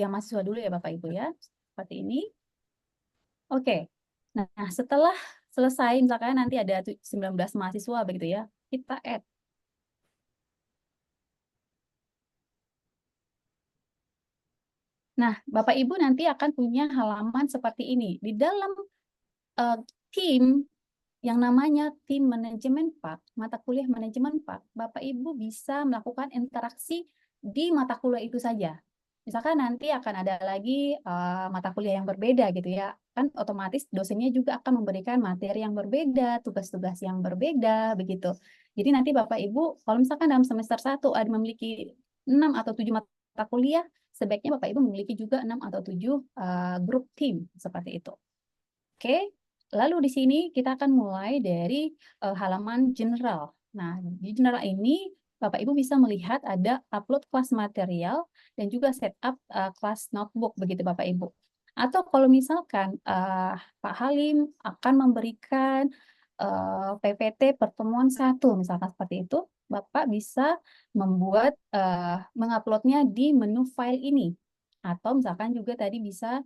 mahasiswa dulu ya Bapak Ibu ya, seperti ini. Oke, nah setelah selesai, misalkan nanti ada 19 mahasiswa begitu ya, kita add. Nah, Bapak Ibu nanti akan punya halaman seperti ini. Di dalam tim yang namanya tim manajemen Pak, mata kuliah manajemen Pak, Bapak Ibu bisa melakukan interaksi di mata kuliah itu saja. Misalkan nanti akan ada lagi mata kuliah yang berbeda gitu ya, kan otomatis dosennya juga akan memberikan materi yang berbeda, tugas-tugas yang berbeda begitu. Jadi nanti Bapak Ibu, kalau misalkan dalam semester 1 ada memiliki 6 atau 7 mata kuliah, sebaiknya Bapak Ibu memiliki juga 6 atau 7 grup tim seperti itu. Oke. lalu di sini kita akan mulai dari halaman general. Nah, di general ini Bapak Ibu bisa melihat ada upload kelas material dan juga setup kelas notebook begitu Bapak Ibu. Atau kalau misalkan Pak Halim akan memberikan PPT pertemuan 1 misalkan seperti itu, Bapak bisa membuat menguploadnya di menu file ini. Atau misalkan juga tadi bisa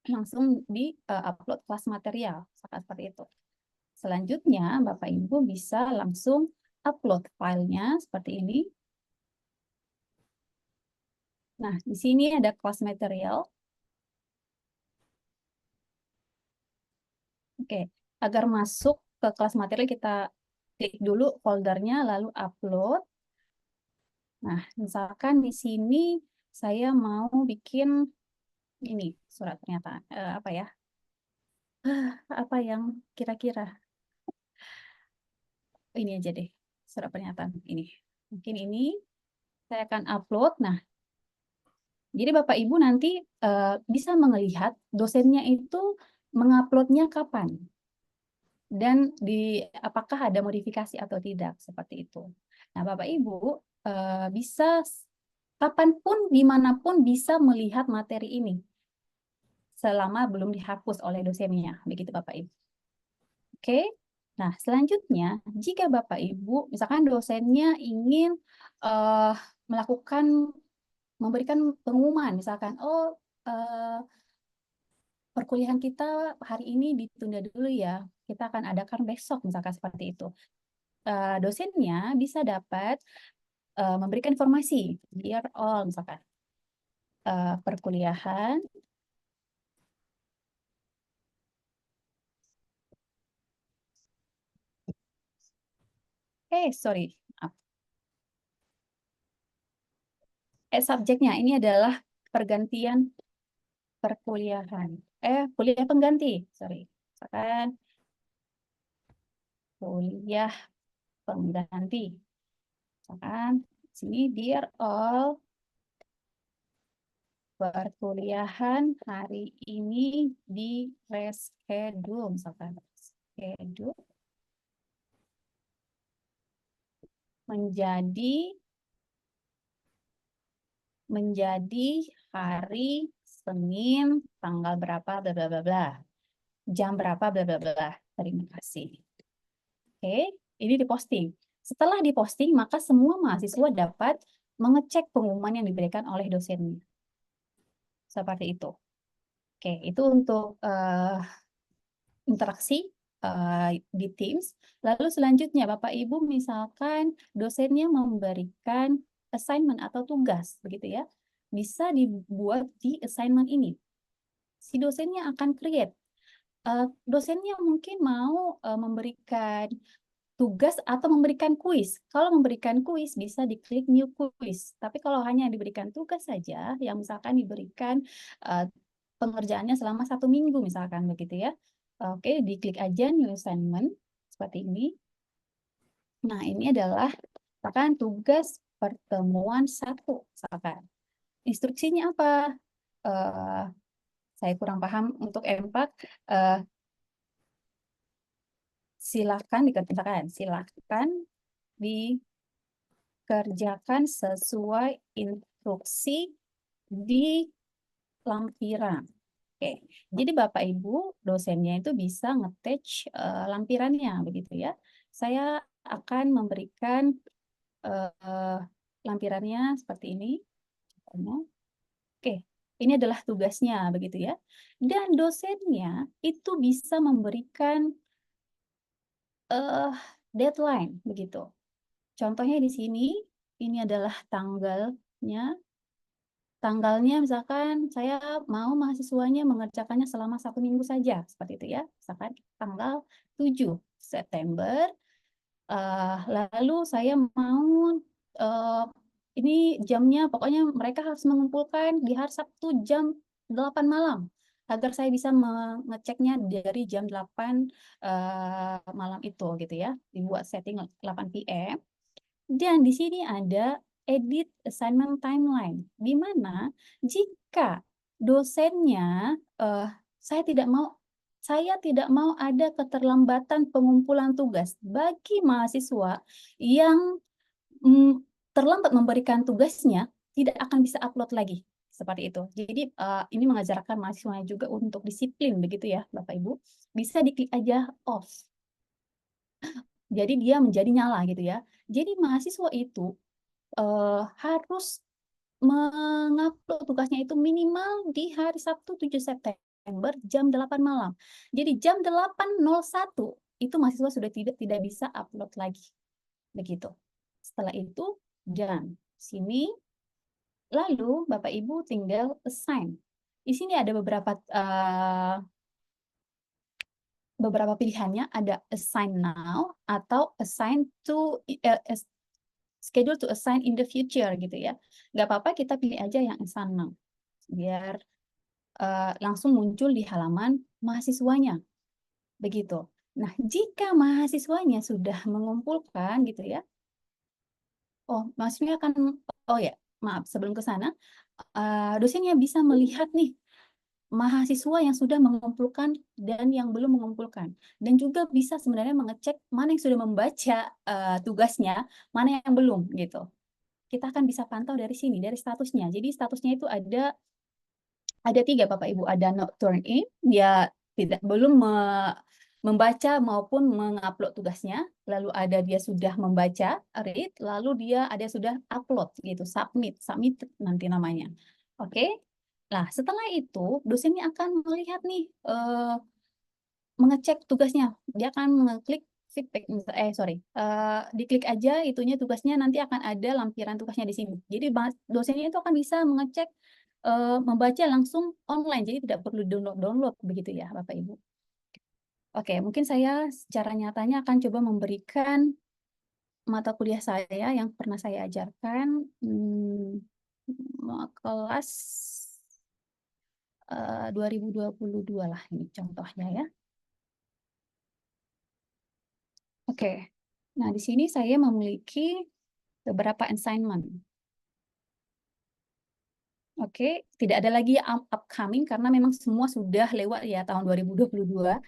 langsung di upload kelas material, seperti itu. Selanjutnya, Bapak Ibu bisa langsung upload filenya seperti ini. Nah, di sini ada kelas material. Oke, agar masuk ke kelas material kita klik dulu foldernya, lalu upload. Nah, misalkan di sini saya mau bikin ini surat pernyataan, apa ya? Apa yang kira-kira? Ini aja deh, surat pernyataan ini. Mungkin ini saya akan upload. Nah, jadi Bapak Ibu nanti bisa melihat dosennya itu menguploadnya kapan dan apakah ada modifikasi atau tidak seperti itu. Nah, Bapak Ibu bisa kapanpun, dimanapun bisa melihat materi ini selama belum dihapus oleh dosennya, begitu Bapak Ibu. Oke. Nah, selanjutnya, jika Bapak Ibu, misalkan dosennya ingin memberikan pengumuman, misalkan, perkuliahan kita hari ini ditunda dulu ya, kita akan adakan besok, misalkan seperti itu. Dosennya bisa dapat memberikan informasi, dear all, misalkan, perkuliahan sorry, maaf. Subjeknya ini adalah pergantian perkuliahan. Kuliah pengganti, sorry. Misalkan kuliah pengganti. Misalkan sini dear all, perkuliahan hari ini di reschedule, misalkan schedule menjadi hari Senin tanggal berapa bla bla bla bla, jam berapa bla bla bla. Terima kasih. Oke, ini diposting. Setelah diposting, maka semua mahasiswa dapat mengecek pengumuman yang diberikan oleh dosennya. Seperti itu. Oke, itu untuk interaksi di Teams. Lalu selanjutnya, Bapak Ibu misalkan dosennya memberikan assignment atau tugas, begitu ya, bisa dibuat di assignment ini. Si dosennya akan create. Dosennya mungkin mau memberikan tugas atau memberikan kuis. Kalau memberikan kuis bisa diklik new quiz. Tapi kalau hanya diberikan tugas saja, yang misalkan diberikan pengerjaannya selama 1 minggu misalkan begitu ya. Oke, diklik aja new assignment seperti ini. Nah, ini adalah misalkan tugas pertemuan 1 misalkan. Instruksinya apa? Saya kurang paham untuk M4. Silakan dikerjakan sesuai instruksi di lampiran. Oke, jadi Bapak Ibu dosennya itu bisa nge-attach lampirannya begitu ya. Saya akan memberikan lampirannya seperti ini. Oke, ini adalah tugasnya begitu ya. Dan dosennya itu bisa memberikan deadline begitu. Contohnya di sini, ini adalah tanggalnya. Tanggalnya misalkan saya mau mahasiswanya mengerjakannya selama 1 minggu saja, seperti itu ya. Misalkan tanggal 7 September. Lalu saya mau ini jamnya, pokoknya mereka harus mengumpulkan di hari Sabtu jam 8 malam. Agar saya bisa mengeceknya dari jam 8 malam itu gitu ya. Dibuat setting 8 PM. Dan di sini ada edit assignment timeline, di mana jika dosennya saya tidak mau saya tidak mau ada keterlambatan pengumpulan tugas bagi mahasiswa yang terlambat memberikan tugasnya, tidak akan bisa upload lagi. Seperti itu. Jadi ini mengajarkan mahasiswa juga untuk disiplin begitu ya, Bapak Ibu. Bisa diklik aja off. Jadi dia menjadi nyala gitu ya. Jadi mahasiswa itu harus mengupload tugasnya itu minimal di hari Sabtu 7 September jam 8 malam. Jadi jam 8.01 itu mahasiswa sudah tidak bisa upload lagi. Begitu. Setelah itu done. Sini lalu Bapak Ibu tinggal assign. Di sini ada beberapa pilihannya, ada assign now atau assign to schedule to assign in the future gitu ya. Nggak apa-apa, kita pilih aja yang assign now biar langsung muncul di halaman mahasiswanya. Begitu. Nah, jika mahasiswanya sudah mengumpulkan gitu ya. Mahasiswanya akan maaf, sebelum ke sana dosennya bisa melihat nih mahasiswa yang sudah mengumpulkan dan yang belum mengumpulkan. Dan juga bisa sebenarnya mengecek mana yang sudah membaca tugasnya, mana yang belum gitu. Kita akan bisa pantau dari sini, dari statusnya. Jadi statusnya itu ada 3 Bapak Ibu. Ada not turn in, dia belum membaca maupun mengupload tugasnya. Lalu ada dia sudah membaca, read, lalu dia ada sudah upload gitu, submit nanti namanya. Oke. Nah, setelah itu dosennya akan melihat nih mengecek tugasnya. Dia akan mengeklik feedback, diklik aja itunya tugasnya, nanti akan ada lampiran tugasnya di sini. Jadi dosennya itu akan bisa mengecek membaca langsung online, jadi tidak perlu download begitu ya Bapak Ibu. Oke, mungkin saya secara nyatanya akan coba memberikan mata kuliah saya yang pernah saya ajarkan kelas 2022 lah ini contohnya ya. Oke, nah di sini saya memiliki beberapa assignment. Oke, tidak ada lagi upcoming karena memang semua sudah lewat ya tahun 2022.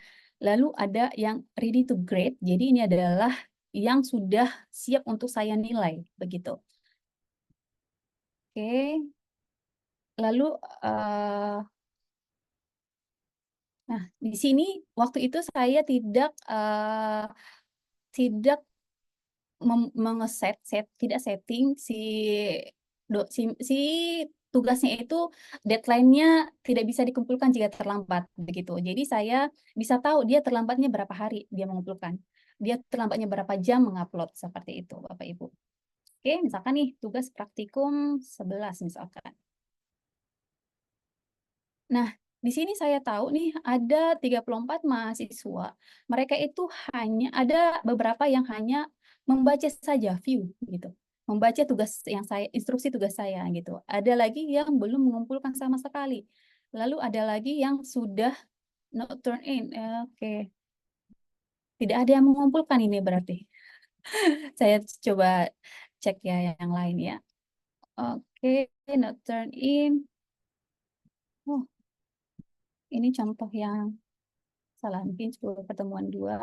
Lalu ada yang ready to grade, jadi ini adalah yang sudah siap untuk saya nilai, begitu. Oke, lalu nah di sini waktu itu saya tidak tidak setting si tugasnya itu deadline-nya tidak bisa dikumpulkan jika terlambat begitu. Jadi saya bisa tahu dia terlambatnya berapa hari dia mengumpulkan. Dia terlambatnya berapa jam mengupload seperti itu Bapak Ibu. Oke, misalkan nih tugas praktikum 11 misalkan. Nah, di sini saya tahu nih ada 34 mahasiswa. Mereka itu hanya ada beberapa yang hanya membaca saja view gitu. Membaca instruksi tugas saya gitu. Ada lagi yang belum mengumpulkan sama sekali. Lalu ada lagi yang sudah not turn in. Oke. Tidak ada yang mengumpulkan ini berarti. Saya coba cek ya yang lain ya. Oke, not turn in. Ini contoh yang salah, mungkin 10 pertemuan 2.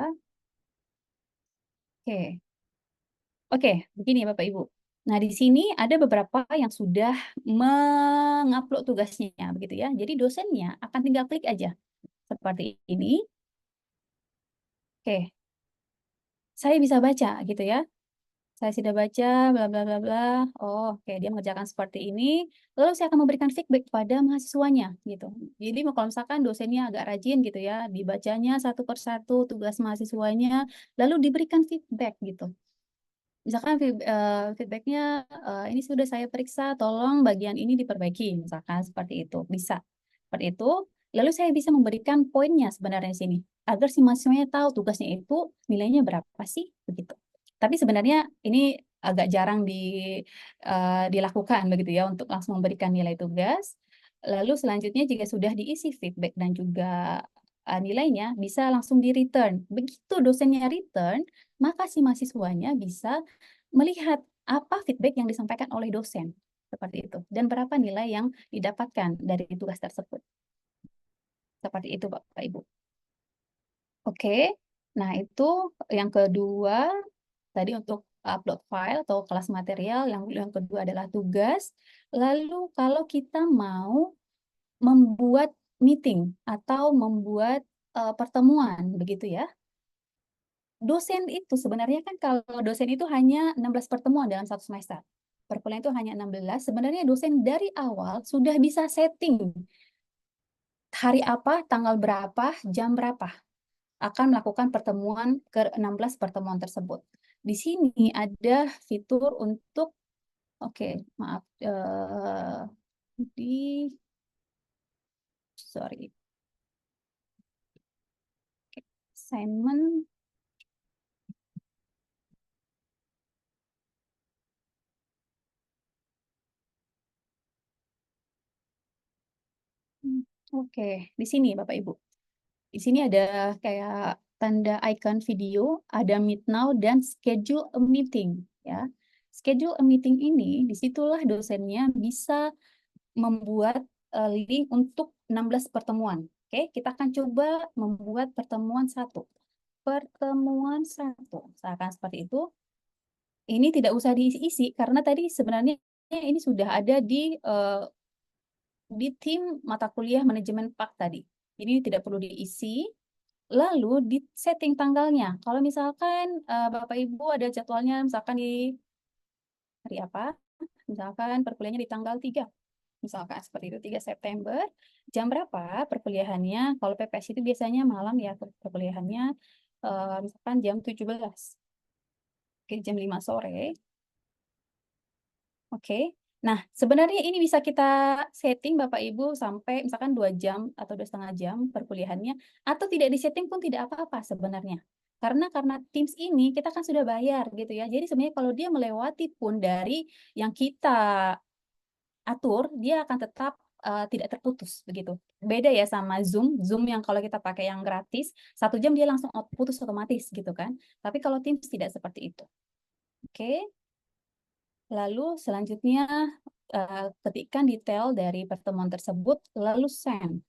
Oke, begini Bapak Ibu. Nah, di sini ada beberapa yang sudah mengupload tugasnya, begitu ya. Jadi dosennya akan tinggal klik aja seperti ini. Oke, saya bisa baca gitu ya. Saya sudah baca, bla bla bla bla. Oke, dia mengerjakan seperti ini. Lalu saya akan memberikan feedback pada mahasiswanya gitu. Jadi kalau misalkan dosennya agak rajin gitu ya, dibacanya satu persatu tugas mahasiswanya, lalu diberikan feedback gitu. Misalkan feedbacknya ini sudah saya periksa, tolong bagian ini diperbaiki, misalkan seperti itu, bisa seperti itu. Lalu saya bisa memberikan poinnya sebenarnya di sini, agar si mahasiswanya tahu tugasnya itu nilainya berapa sih, begitu. Tapi sebenarnya ini agak jarang dilakukan begitu ya untuk langsung memberikan nilai tugas. Lalu selanjutnya jika sudah diisi feedback dan juga nilainya bisa langsung di return. Begitu dosennya return, maka si mahasiswanya bisa melihat apa feedback yang disampaikan oleh dosen seperti itu dan berapa nilai yang didapatkan dari tugas tersebut. Seperti itu Bapak Ibu. Oke. Nah, itu yang kedua tadi untuk upload file atau kelas material, yang kedua adalah tugas. Lalu kalau kita mau membuat meeting atau membuat pertemuan begitu ya. Dosen itu sebenarnya kan kalau dosen itu hanya 16 pertemuan dalam satu semester. Perkuliahan itu hanya 16. Sebenarnya dosen dari awal sudah bisa setting hari apa, tanggal berapa, jam berapa akan melakukan pertemuan ke-16 pertemuan tersebut. Di sini ada fitur untuk, oke, maaf, sorry, assignment, oke, di sini Bapak Ibu. Di sini ada kayak tanda icon video, ada Meet Now dan Schedule a Meeting ya. Schedule a Meeting ini disitulah dosennya bisa membuat link untuk 16 pertemuan. Oke, kita akan coba membuat pertemuan satu. Pertemuan satu, misalkan seperti itu. Ini tidak usah diisi karena tadi sebenarnya ini sudah ada di tim mata kuliah manajemen PAK tadi. Ini tidak perlu diisi. Lalu di setting tanggalnya. Kalau misalkan Bapak Ibu ada jadwalnya misalkan di hari apa? Misalkan perkuliahannya di tanggal 3. Misalkan seperti itu 3 September. Jam berapa perkuliahannya? Kalau PPS itu biasanya malam ya perkuliahannya misalkan jam 17. Oke, jam 5 sore. Oke. Nah, sebenarnya ini bisa kita setting Bapak Ibu sampai misalkan 2 jam atau 2,5 jam perkuliahannya, atau tidak disetting pun tidak apa-apa sebenarnya. Karena Teams ini kita kan sudah bayar gitu ya. Jadi sebenarnya kalau dia melewati pun dari yang kita atur, dia akan tetap tidak terputus begitu. Beda ya sama Zoom. Zoom yang kalau kita pakai yang gratis, 1 jam dia langsung putus otomatis gitu kan. Tapi kalau Teams tidak seperti itu. Oke. Lalu selanjutnya ketikkan detail dari pertemuan tersebut, lalu send.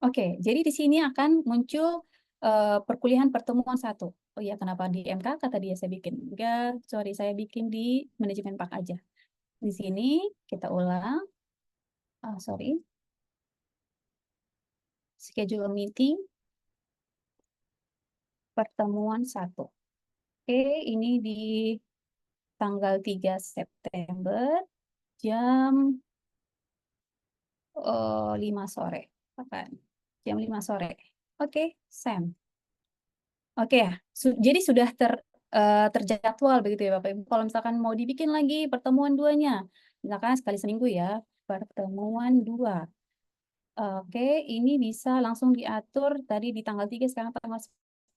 Oke, jadi di sini akan muncul perkuliahan pertemuan satu. Oh iya, kenapa di MK kata dia saya bikin? Enggak, sorry, saya bikin di manajemen PAK aja. Di sini kita ulang. Sorry. Schedule a meeting. Pertemuan satu. Oke, ini di tanggal 3 September jam 5 sore. Kapan? Jam 5 sore. Oke, Sam. Oke ya, jadi sudah terjadwal begitu ya Bapak Ibu. Kalau misalkan mau dibikin lagi pertemuan 2-nya, misalkan sekali seminggu ya, pertemuan 2. Oke, ini bisa langsung diatur tadi di tanggal 3, sekarang tanggal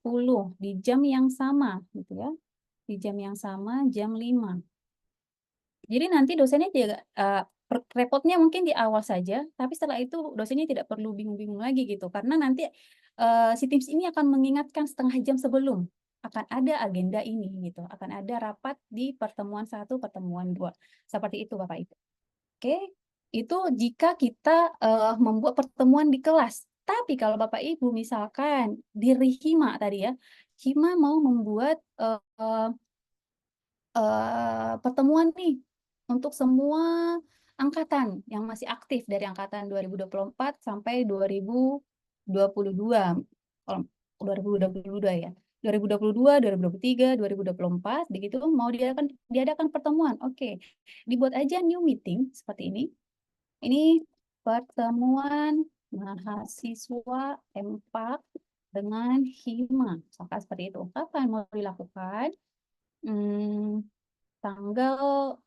10, di jam yang sama gitu ya. Di jam yang sama, jam 5. Jadi nanti dosennya tidak repotnya mungkin di awal saja, tapi setelah itu dosennya tidak perlu bingung-bingung lagi gitu, karena nanti si Teams ini akan mengingatkan setengah jam sebelum akan ada agenda ini gitu, akan ada rapat di pertemuan 1, pertemuan 2, seperti itu Bapak Ibu. Oke, itu jika kita membuat pertemuan di kelas. Tapi kalau Bapak Ibu misalkan di Hima tadi ya, Hima mau membuat pertemuan nih untuk semua angkatan yang masih aktif dari angkatan 2024 sampai 2022. Kalau 2022 ya. 2022, 2023, 2024 begitu mau diadakan pertemuan. Oke. Dibuat aja new meeting seperti ini. Ini pertemuan mahasiswa M4 dengan Hima. Seperti itu. Kapan mau dilakukan?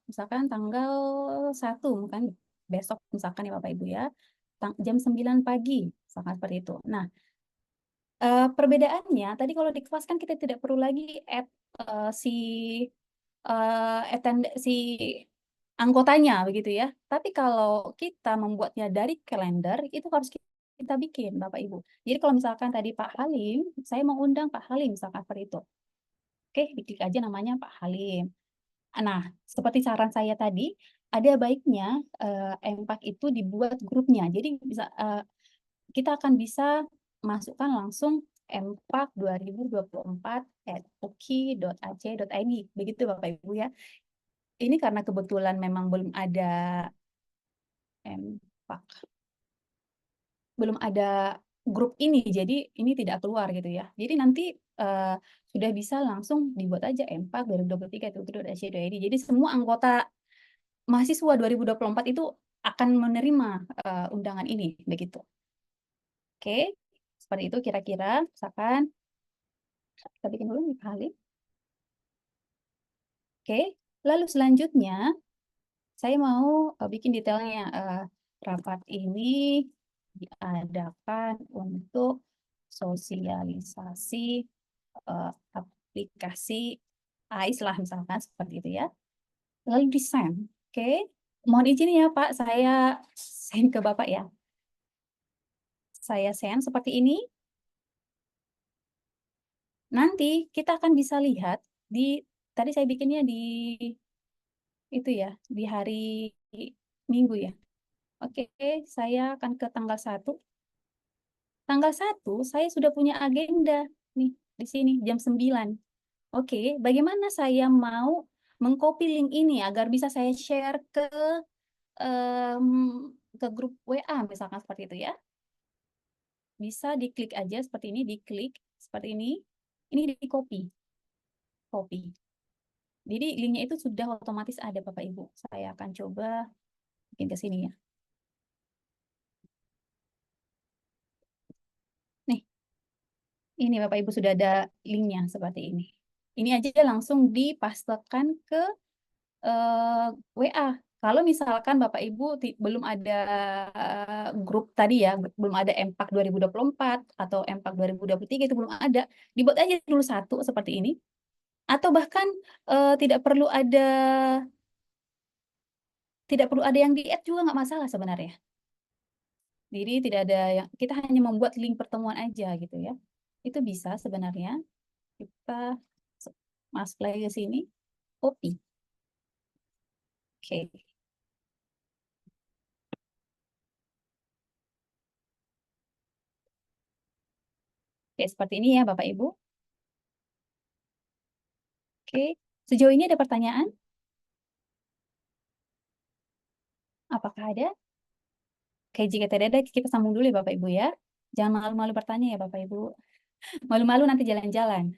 Misalkan tanggal 1, bukan besok misalkan ya Bapak Ibu ya, jam 9 pagi, misalkan seperti itu. Nah, perbedaannya tadi kalau di kelas kan kita tidak perlu lagi add si anggotanya begitu ya. Tapi kalau kita membuatnya dari kalender itu harus kita bikin Bapak Ibu. Jadi kalau misalkan tadi Pak Halim, saya mau undang Pak Halim misalkan seperti itu. Oke, diklik aja namanya Pak Halim. Nah, seperti saran saya tadi, ada baiknya Empak itu dibuat grupnya. Jadi kita akan bisa masukkan langsung Empak 2024@uki.ac.id. Begitu Bapak Ibu ya. Ini karena kebetulan memang belum ada Empak, belum ada grup ini, jadi ini tidak keluar gitu ya. Jadi nanti sudah bisa langsung dibuat aja Empak 2023@uki.ac.id. Jadi semua anggota mahasiswa 2024 itu akan menerima undangan ini, begitu. Oke, seperti itu kira-kira. Misalkan kita bikin dulu nih kali. Oke, lalu selanjutnya saya mau bikin detailnya. Rapat ini diadakan untuk sosialisasi aplikasi AIS lah misalkan seperti itu ya. Lalu desain. Oke, mohon izin ya Pak, saya send ke Bapak ya. Saya send seperti ini. Nanti kita akan bisa lihat tadi saya bikinnya di itu ya, di hari Minggu ya. Oke, saya akan ke tanggal 1. Tanggal 1 saya sudah punya agenda nih di sini jam 9. Oke, bagaimana saya mau mengcopy link ini agar bisa saya share ke grup WA misalkan seperti itu ya. Bisa diklik aja seperti ini, diklik seperti ini di copy. Jadi linknya itu sudah otomatis ada Bapak Ibu. Saya akan coba bikin ke sini ya. Nih, ini Bapak Ibu sudah ada linknya seperti ini. Ini aja langsung dipastekan ke WA. Kalau misalkan Bapak Ibu belum ada grup tadi ya, belum ada Empak 2024 atau Empak 2023 itu belum ada, dibuat aja dulu satu seperti ini. Atau bahkan tidak perlu ada yang di-add juga nggak masalah sebenarnya. Jadi tidak ada yang, kita hanya membuat link pertemuan aja gitu ya. Itu bisa sebenarnya. Kita masuk lagi ke sini, copy. Oke. Oke, seperti ini ya Bapak Ibu. Oke, sejauh ini ada pertanyaan? Apakah ada? Oke, jika tidak ada, kita sambung dulu ya Bapak Ibu ya. Jangan malu-malu bertanya ya Bapak Ibu. Malu-malu nanti jalan-jalan.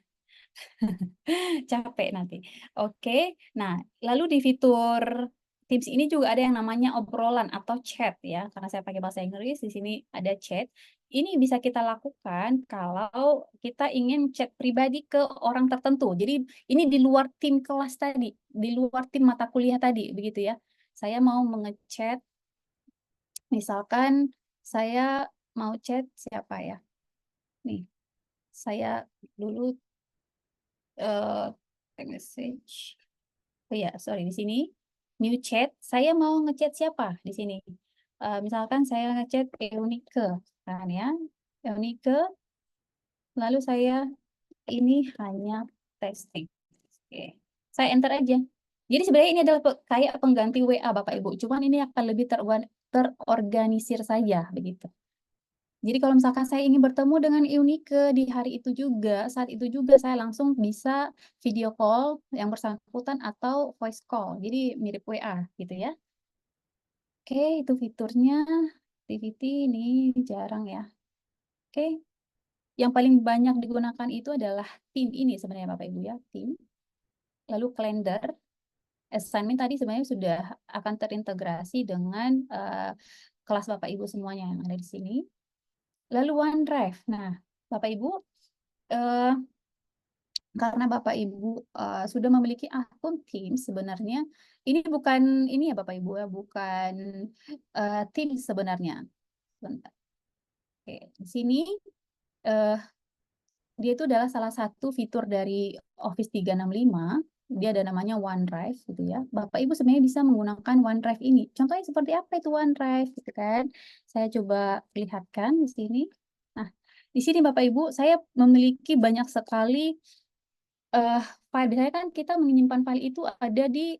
Capek nanti. Oke, nah lalu di fitur Teams ini juga ada yang namanya obrolan atau chat ya. Karena saya pakai bahasa Inggris, di sini ada chat. Ini bisa kita lakukan kalau kita ingin chat pribadi ke orang tertentu. Jadi ini di luar tim kelas tadi, di luar tim mata kuliah tadi, begitu ya. Saya mau mengechat, misalkan saya mau chat siapa ya? Nih, saya dulu message. Oh ya, sorry di sini new chat. Saya mau ngechat siapa di sini? Misalkan saya ngechat Eunike, kan ya, Eunike. Lalu saya ini hanya testing. Oke, saya enter aja. Jadi sebenarnya ini adalah kayak pengganti WA Bapak Ibu. Cuman ini akan lebih terorganisir saja begitu. Jadi kalau misalkan saya ingin bertemu dengan Eunike di hari itu juga, saat itu juga saya langsung bisa video call yang bersangkutan atau voice call. Jadi mirip WA gitu ya. Oke, itu fiturnya. Activity ini jarang ya. Oke, yang paling banyak digunakan itu adalah tim ini sebenarnya Bapak Ibu ya, tim. Lalu kalender, assignment tadi sebenarnya sudah akan terintegrasi dengan kelas Bapak Ibu semuanya yang ada di sini. Lalu OneDrive. Nah, Bapak Ibu, karena Bapak Ibu sudah memiliki akun Teams, sebenarnya ini bukan ini ya Bapak Ibu ya, bukan Teams sebenarnya. Bentar. Oke, di sini dia itu adalah salah satu fitur dari Office 365. Dia ada namanya OneDrive gitu ya. Bapak Ibu sebenarnya bisa menggunakan OneDrive ini. Contohnya seperti apa itu OneDrive gitu kan? Saya coba lihatkan di sini. Nah, di sini Bapak Ibu saya memiliki banyak sekali file. Biasanya kan kita menyimpan file itu ada di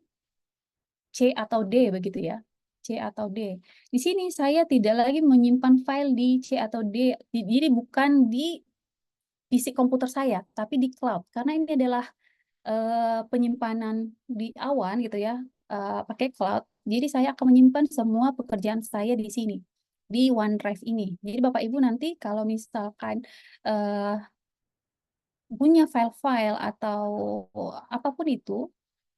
C atau D begitu ya. C atau D. Di sini saya tidak lagi menyimpan file di C atau D. Jadi bukan di PC komputer saya, tapi di cloud. Karena ini adalah penyimpanan di awan gitu ya, pakai cloud. Jadi saya akan menyimpan semua pekerjaan saya di sini, di OneDrive ini. Jadi Bapak Ibu nanti kalau misalkan eh, punya file-file atau apapun itu,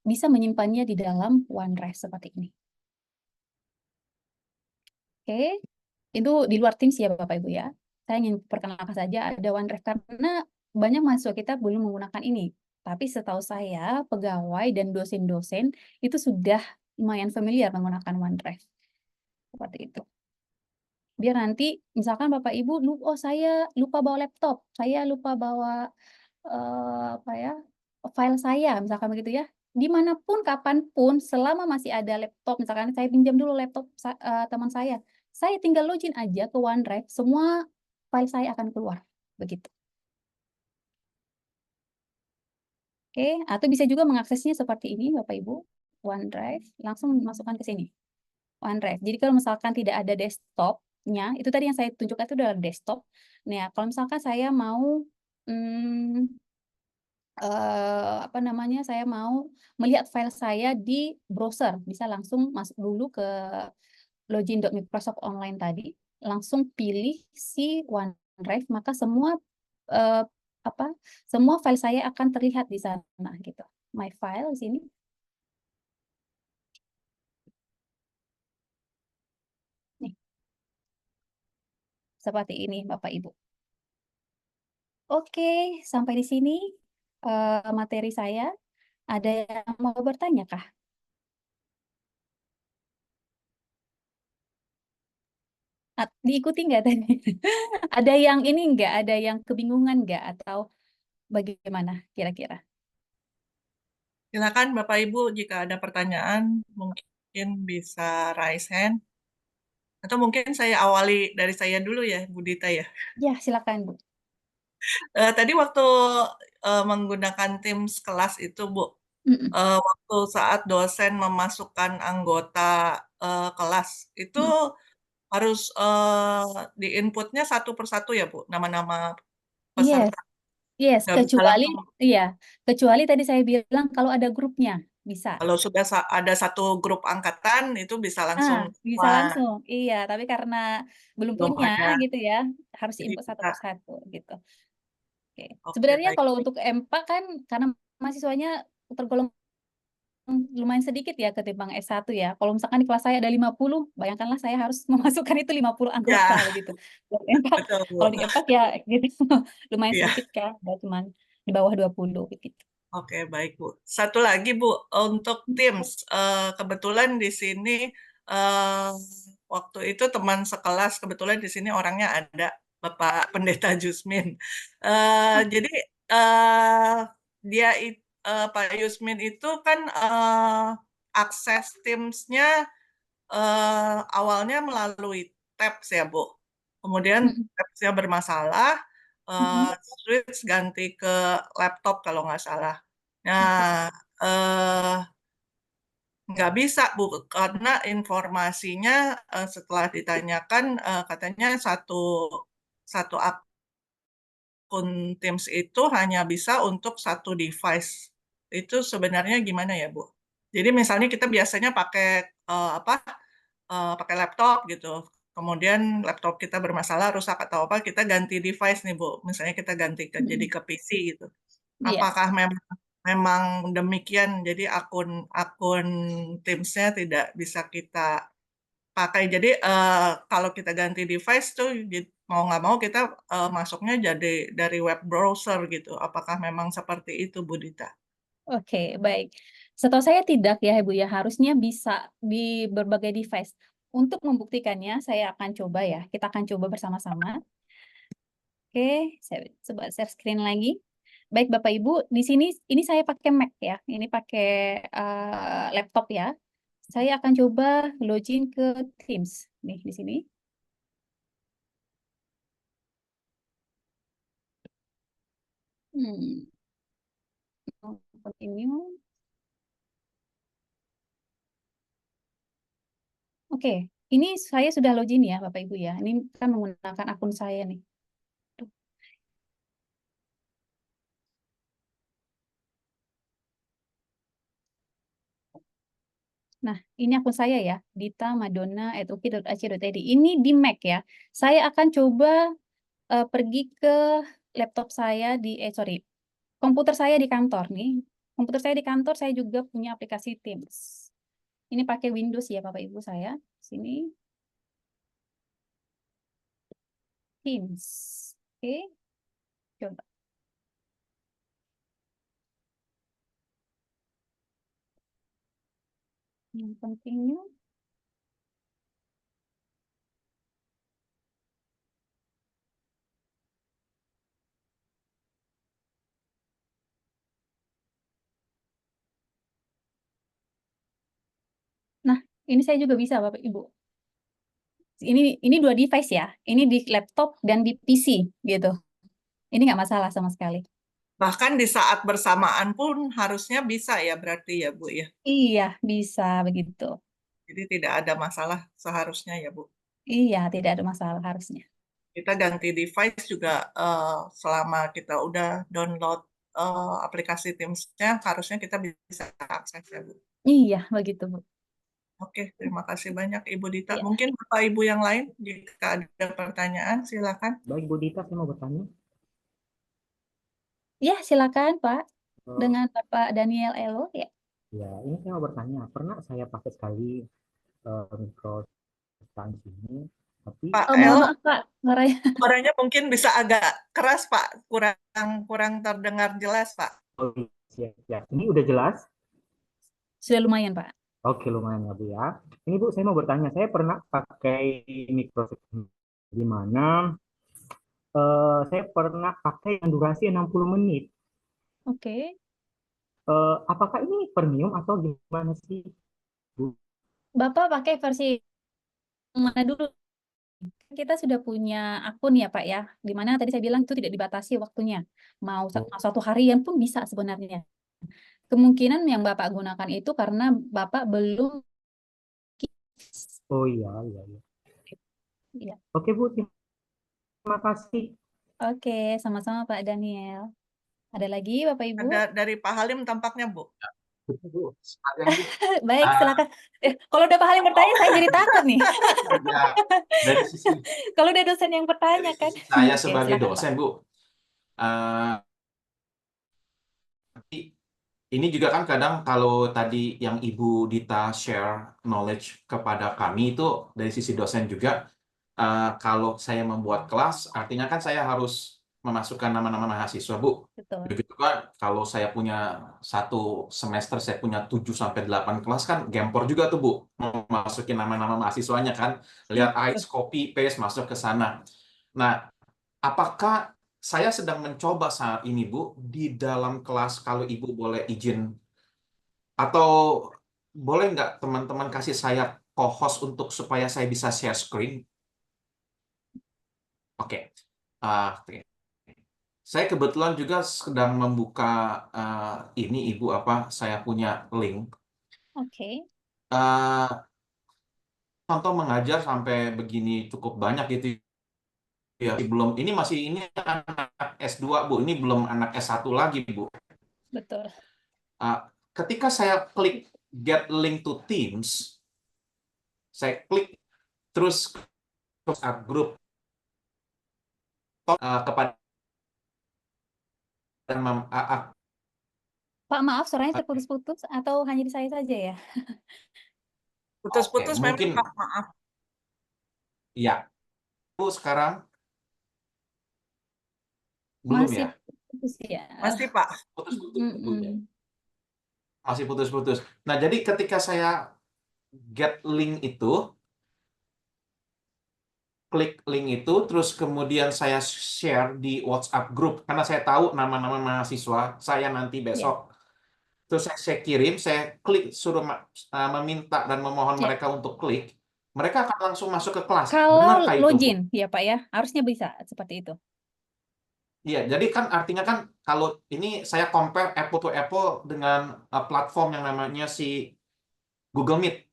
bisa menyimpannya di dalam OneDrive seperti ini. Oke, itu di luar Teams ya Bapak Ibu ya. Saya ingin perkenalkan saja ada OneDrive karena banyak mahasiswa kita belum menggunakan ini. Tapi setahu saya pegawai dan dosen-dosen itu sudah lumayan familiar menggunakan OneDrive. Seperti itu. Biar nanti misalkan Bapak Ibu, oh saya lupa bawa laptop, saya lupa bawa apa ya, file saya, misalkan begitu ya. Dimanapun, kapanpun, selama masih ada laptop, misalkan saya pinjam dulu laptop teman saya tinggal login aja ke OneDrive, semua file saya akan keluar. Begitu. Oke, atau bisa juga mengaksesnya seperti ini, Bapak Ibu. OneDrive, langsung masukkan ke sini. OneDrive. Jadi kalau misalkan tidak ada desktopnya, itu tadi yang saya tunjukkan itu adalah desktop. Nah, kalau misalkan saya mau apa namanya, saya mau melihat file saya di browser, bisa langsung masuk dulu ke login.microsoft online tadi, langsung pilih si OneDrive, maka semua eh, apa semua file saya akan terlihat di sana gitu. My file di sini. Nih, seperti ini Bapak Ibu. Oke, sampai di sini materi saya. Ada yang mau bertanya kah? Diikuti nggak tadi? Ada yang ini nggak? Ada yang kebingungan nggak? Atau bagaimana kira-kira? Silakan Bapak Ibu jika ada pertanyaan mungkin bisa raise hand. Atau mungkin saya awali dari saya dulu ya, Bu Dita ya. Ya, silakan Bu. Tadi waktu menggunakan Teams kelas itu, Bu, Mm-mm. waktu saat dosen memasukkan anggota kelas, itu Mm. harus di inputnya satu persatu ya, Bu, nama-nama Yes, peserta. yes. Nggak bisa Kecuali, langsung, iya, kecuali tadi saya bilang kalau ada grupnya bisa. kalau sudah ada satu grup angkatan, itu bisa langsung Bisa keluar. langsung. Iya, tapi karena belum Belum punya ada. gitu ya, harus Jadi input satu kita, persatu gitu. Oke. oke, Sebenarnya baik. kalau untuk MPA kan karena mahasiswanya tergolong lumayan sedikit ya ketimbang S1 ya. Kalau misalkan di kelas saya ada 50, bayangkanlah saya harus memasukkan itu 50 anggota Ya, begitu. Kalau empat, betul, Bu. kalau di empat ya gitu. Lumayan Iya. sedikit kan, ada cuman di bawah 20 begitu. Oke, baik, Bu. Satu lagi, Bu, untuk Teams. Kebetulan di sini, eh, waktu itu teman sekelas, kebetulan di sini orangnya ada, Bapak Pendeta Jusmin. Jadi, eh, Pak Yusmin itu kan akses Teams-nya awalnya melalui Tabs ya, Bu. Kemudian Mm-mm. Tabs-nya bermasalah, Mm-mm. switch ganti ke laptop kalau nggak salah. Oke. Nah, eh, nggak bisa, Bu, karena informasinya setelah ditanyakan katanya satu satu akun Teams itu hanya bisa untuk satu device. Itu sebenarnya gimana ya, Bu? Jadi misalnya kita biasanya pakai apa? Pakai laptop gitu. Kemudian laptop kita bermasalah, rusak atau apa, kita ganti device nih, Bu. Misalnya kita ganti jadi Mm-mm. ke PC gitu. Iya. Apakah memang demikian? Jadi akun Teams-nya tidak bisa kita pakai. Jadi kalau kita ganti device tuh mau nggak mau kita masuknya jadi dari web browser gitu. Apakah memang seperti itu, Bu Dita? Oke, baik. Setahu saya tidak ya, Ibu ya. Harusnya bisa di berbagai device. Untuk membuktikannya, saya akan coba ya. Kita akan coba bersama-sama. Oke, saya coba share screen lagi. Baik, Bapak Ibu, di sini ini saya pakai Mac ya. Ini pakai laptop ya. Saya akan coba login ke Teams. Nih, di sini. Hmm, continue. Oke, ini saya sudah login ya Bapak Ibu ya. Ini kan menggunakan akun saya nih. Tuh. Nah, ini akun saya ya, ditamadonna@uki.ac.id. Ini di Mac ya. Saya akan coba pergi ke laptop saya sorry, komputer saya di kantor nih. Komputer saya di kantor, saya juga punya aplikasi Teams. Ini pakai Windows ya Bapak Ibu saya. Sini, Teams. Oke, coba. Yang continue. Nah, ini saya juga bisa Bapak Ibu. Ini dua device ya. Ini di laptop dan di PC gitu. Ini nggak masalah sama sekali. Bahkan di saat bersamaan pun harusnya bisa ya berarti ya Bu ya. Iya, bisa begitu. Jadi tidak ada masalah seharusnya ya Bu. Iya, tidak ada masalah harusnya. Kita ganti device juga selama kita udah download aplikasi Teams-nya harusnya kita bisa akses ya Bu. Iya, begitu Bu. Oke, terima kasih banyak Ibu Dita. Iya. Mungkin Bapak Ibu yang lain jika ada pertanyaan silakan. Baik, Bu Dita, saya mau bertanya. Ya, silakan Pak. Eh, Dengan Bapak Daniel Elo ya. Ya, ini saya mau bertanya. Pernah saya pakai sekali mikro ini, tapi Pak Oh, mohon El, maaf Pak, suaranya suaranya mungkin bisa agak keras Pak, kurang terdengar jelas Pak. oh, ya, ini udah jelas. sudah lumayan Pak. Oke, lumayan ya Bu ya. Ini Bu, saya mau bertanya. Saya pernah pakai mikro di mana saya pernah pakai yang durasi 60 menit. Oke. Apakah ini premium atau gimana sih, Bu? Bapak pakai versi mana dulu? Kita sudah punya akun ya Pak ya, di mana tadi saya bilang itu tidak dibatasi waktunya. Mau satu harian pun bisa sebenarnya. Kemungkinan yang Bapak gunakan itu karena Bapak belum. Oh iya, iya, iya. Ya. Oke Bu, terima kasih. Oke, sama-sama Pak Daniel. Ada lagi Bapak Ibu? Ada dari Pak Halim tampaknya Bu. Bu, sekalian, Bu. Baik, silakan. Kalau udah Pak Halim bertanya, saya jadi takut nih. Ya, dari sisi Kalau udah dosen yang bertanya kan. saya Oke, sebagai silakan, Pak. dosen, Bu. Tapi ini juga kan kadang kalau tadi yang Ibu Dita share knowledge kepada kami itu dari sisi dosen juga, kalau saya membuat kelas, artinya kan saya harus memasukkan nama-nama mahasiswa, Bu. Betul. Begitu kan, kalau saya punya satu semester, saya punya 7-8 kelas kan, gempor juga tuh, Bu. Masukin nama-nama mahasiswanya kan, lihat AIS, copy, paste, masuk ke sana. Nah, apakah saya sedang mencoba saat ini, Bu, di dalam kelas, kalau Ibu boleh izin, atau boleh nggak teman-teman kasih saya co-host untuk supaya saya bisa share screen? Oke. Oke. Saya kebetulan juga sedang membuka ini, Ibu, saya punya link. Oke. Contoh mengajar sampai begini cukup banyak gitu ya. Ini anak S2, Bu. Ini belum anak S1 lagi, Bu. Betul. Ketika saya klik get link to Teams, saya klik terus WhatsApp group kepada Pak, maaf, suaranya terputus-putus atau hanya di saya saja ya? Putus-putus Oke, memang mungkin Pak, maaf. ya. Bu, sekarang belum Masih ya? putus ya. Masih Pak. Putus-putus, Bu, ya. Masih putus-putus. Nah, jadi ketika saya get link itu, klik link itu, terus kemudian saya share di WhatsApp group, karena saya tahu nama-nama mahasiswa saya nanti besok. Terus saya kirim, saya klik, suruh meminta dan memohon mereka untuk klik, mereka akan langsung masuk ke kelas. Kalau Benarkah itu, Bu? login, ya Pak ya, harusnya bisa seperti itu. Iya, jadi kan artinya kan kalau ini saya compare apple to apple dengan platform yang namanya si Google Meet.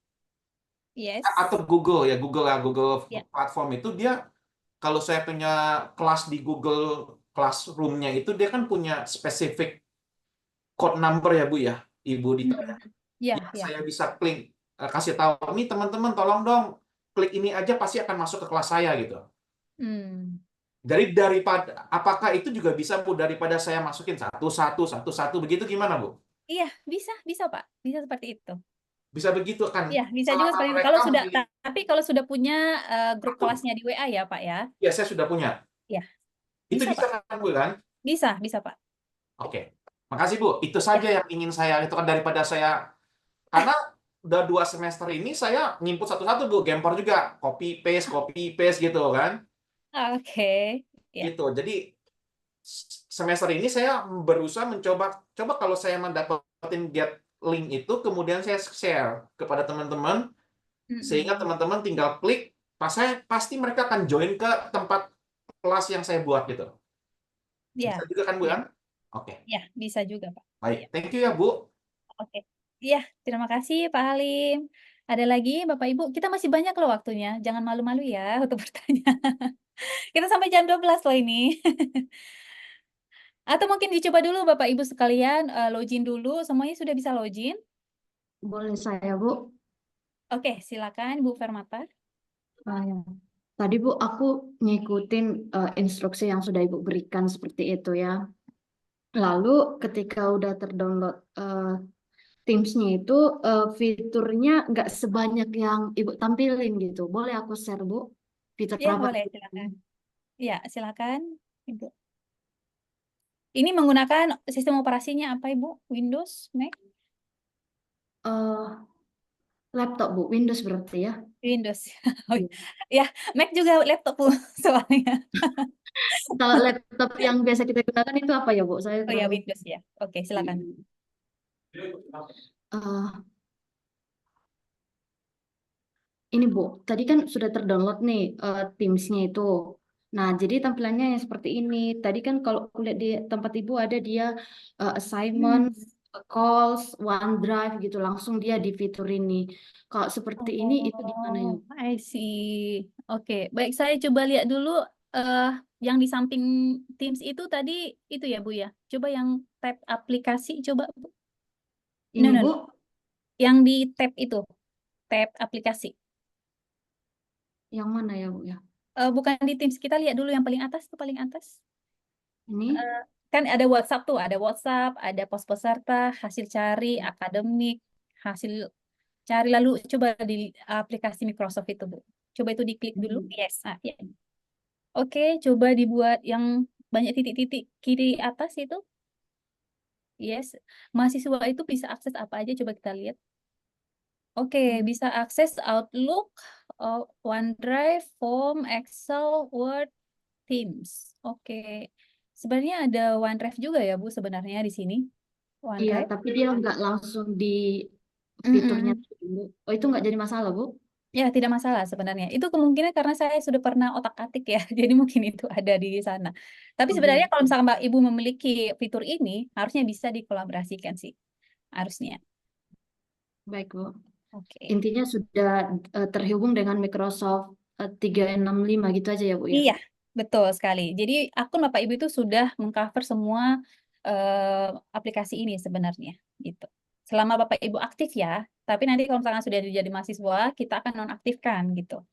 Yes. atau Google ya, Google Ya. platform itu dia, kalau saya punya kelas di Google Classroom-nya itu dia kan punya spesifik code number ya Bu ya, Ibu Dita. Ya, Yang ya. saya bisa klik, kasih tahu, nih teman-teman tolong dong klik ini aja pasti akan masuk ke kelas saya gitu. Hmm. Jadi daripada, apakah itu juga bisa Bu, daripada saya masukin satu begitu, gimana Bu? Iya, bisa Pak. Bisa seperti itu. Bisa begitu kan? Iya, bisa juga Selama seperti itu. mereka Kalau sudah, memilih tapi kalau sudah punya grup akun, kelasnya di WA ya Pak ya. ya saya sudah punya. Ya, Itu bisa bisa Pak. kan Bu kan? Bisa Pak. Oke. Makasih Bu. Itu Ya. saja yang ingin saya itu kan, daripada saya, karena udah 2 semester ini saya nginput satu-satu Bu, gempor juga, copy paste gitu kan. Oke. Ya. Gitu. Jadi semester ini saya berusaha coba kalau saya mendapatkan get link itu, kemudian saya share kepada teman-teman, sehingga teman-teman tinggal klik, pasti mereka akan join ke tempat kelas yang saya buat gitu. Ya. Bisa juga kan Bu Ya. kan? Oke. Ya, bisa juga Pak. Baik, Ya. thank you ya Bu. Oke. Iya, terima kasih Pak Halim. Ada lagi Bapak Ibu, kita masih banyak loh waktunya. Jangan malu-malu ya untuk bertanya. Kita sampai jam 12 loh ini. Atau mungkin dicoba dulu Bapak Ibu sekalian login dulu. Semuanya sudah bisa login? Boleh saya, Bu? Oke, silakan Bu Fermata. Ya. Tadi, Bu, aku ngikutin instruksi yang sudah Ibu berikan seperti itu ya. Lalu ketika udah terdownload Teams-nya itu fiturnya nggak sebanyak yang Ibu tampilin gitu. Boleh aku share, Bu? Fitur Ya, terbaru. boleh, silakan. Ya, silakan Ibu. Ini menggunakan sistem operasinya apa Ibu? Windows, Mac? Laptop, Bu. Windows berarti ya. Windows. Oh, ya, Mac juga laptop Bu, soalnya. Kalau laptop yang biasa kita gunakan itu apa ya, Bu? Saya Oh ya, kurang. Windows ya. Oke, silakan. Ini Bu, tadi kan sudah terdownload nih Teams-nya itu. Nah, jadi tampilannya yang seperti ini. Tadi kan kalau aku lihat di tempat Ibu ada dia assignment, calls, OneDrive gitu. Langsung dia di fitur ini. Kalau seperti ini itu gimana ya? Oh, I see. Oke, baik, saya coba lihat dulu yang di samping Teams itu tadi itu ya Bu ya. Coba yang tab aplikasi coba Bu. Ini No. Bu, Yang di tab itu, tab aplikasi. yang mana ya Bu ya? Bukan di Teams, kita lihat dulu yang paling atas tuh, paling atas. Ini? Kan ada WhatsApp tuh, ada WhatsApp, ada pos peserta, hasil cari, akademik, hasil cari, lalu coba di aplikasi Microsoft itu Bu. Coba itu diklik dulu. Yes. Ya. Oke, coba dibuat yang banyak titik-titik kiri atas itu. Yes. Mahasiswa itu bisa akses apa aja, coba kita lihat. Oke, bisa akses Outlook, OneDrive, Form, Excel, Word, Teams. Oke. Sebenarnya ada OneDrive juga ya, Bu, sebenarnya di sini. Iya, OneDrive. tapi dia nggak langsung di fiturnya dulu. Oh, itu nggak jadi masalah Bu? Ya, tidak masalah sebenarnya. Itu kemungkinan karena saya sudah pernah otak-atik ya, jadi mungkin itu ada di sana. Tapi sebenarnya kalau misalkan Mbak Ibu memiliki fitur ini, harusnya bisa dikolaborasikan sih. Harusnya. Baik Bu. Oke. Intinya sudah terhubung dengan Microsoft 365 gitu aja ya Bu ya? Iya, betul sekali. Jadi akun Bapak Ibu itu sudah mengcover semua aplikasi ini sebenarnya, gitu. Selama Bapak Ibu aktif ya, tapi nanti kalau misalkan sudah jadi mahasiswa, kita akan nonaktifkan gitu.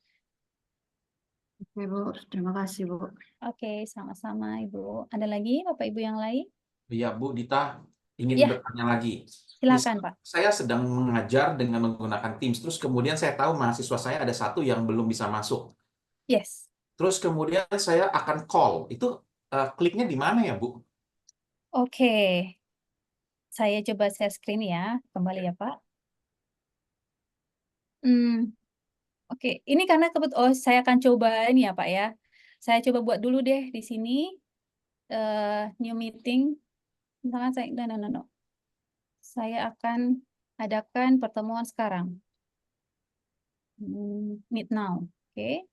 Oke Bu, terima kasih Bu. Oke, sama-sama Ibu. Ada lagi Bapak Ibu yang lain? Iya Bu Dita, ingin Ya, bertanya lagi. silakan Misal Pak. saya sedang mengajar dengan menggunakan Teams, terus kemudian saya tahu mahasiswa saya ada satu yang belum bisa masuk. Yes. Terus kemudian saya akan call. Itu kliknya di mana ya Bu? Oke. Saya coba share screen ya, kembali ya Pak. Oke, ini karena saya akan coba ini ya Pak ya. Saya coba buat dulu deh di sini new meeting. Misalkan saya no. Saya akan adakan pertemuan sekarang. Meet now. Oke.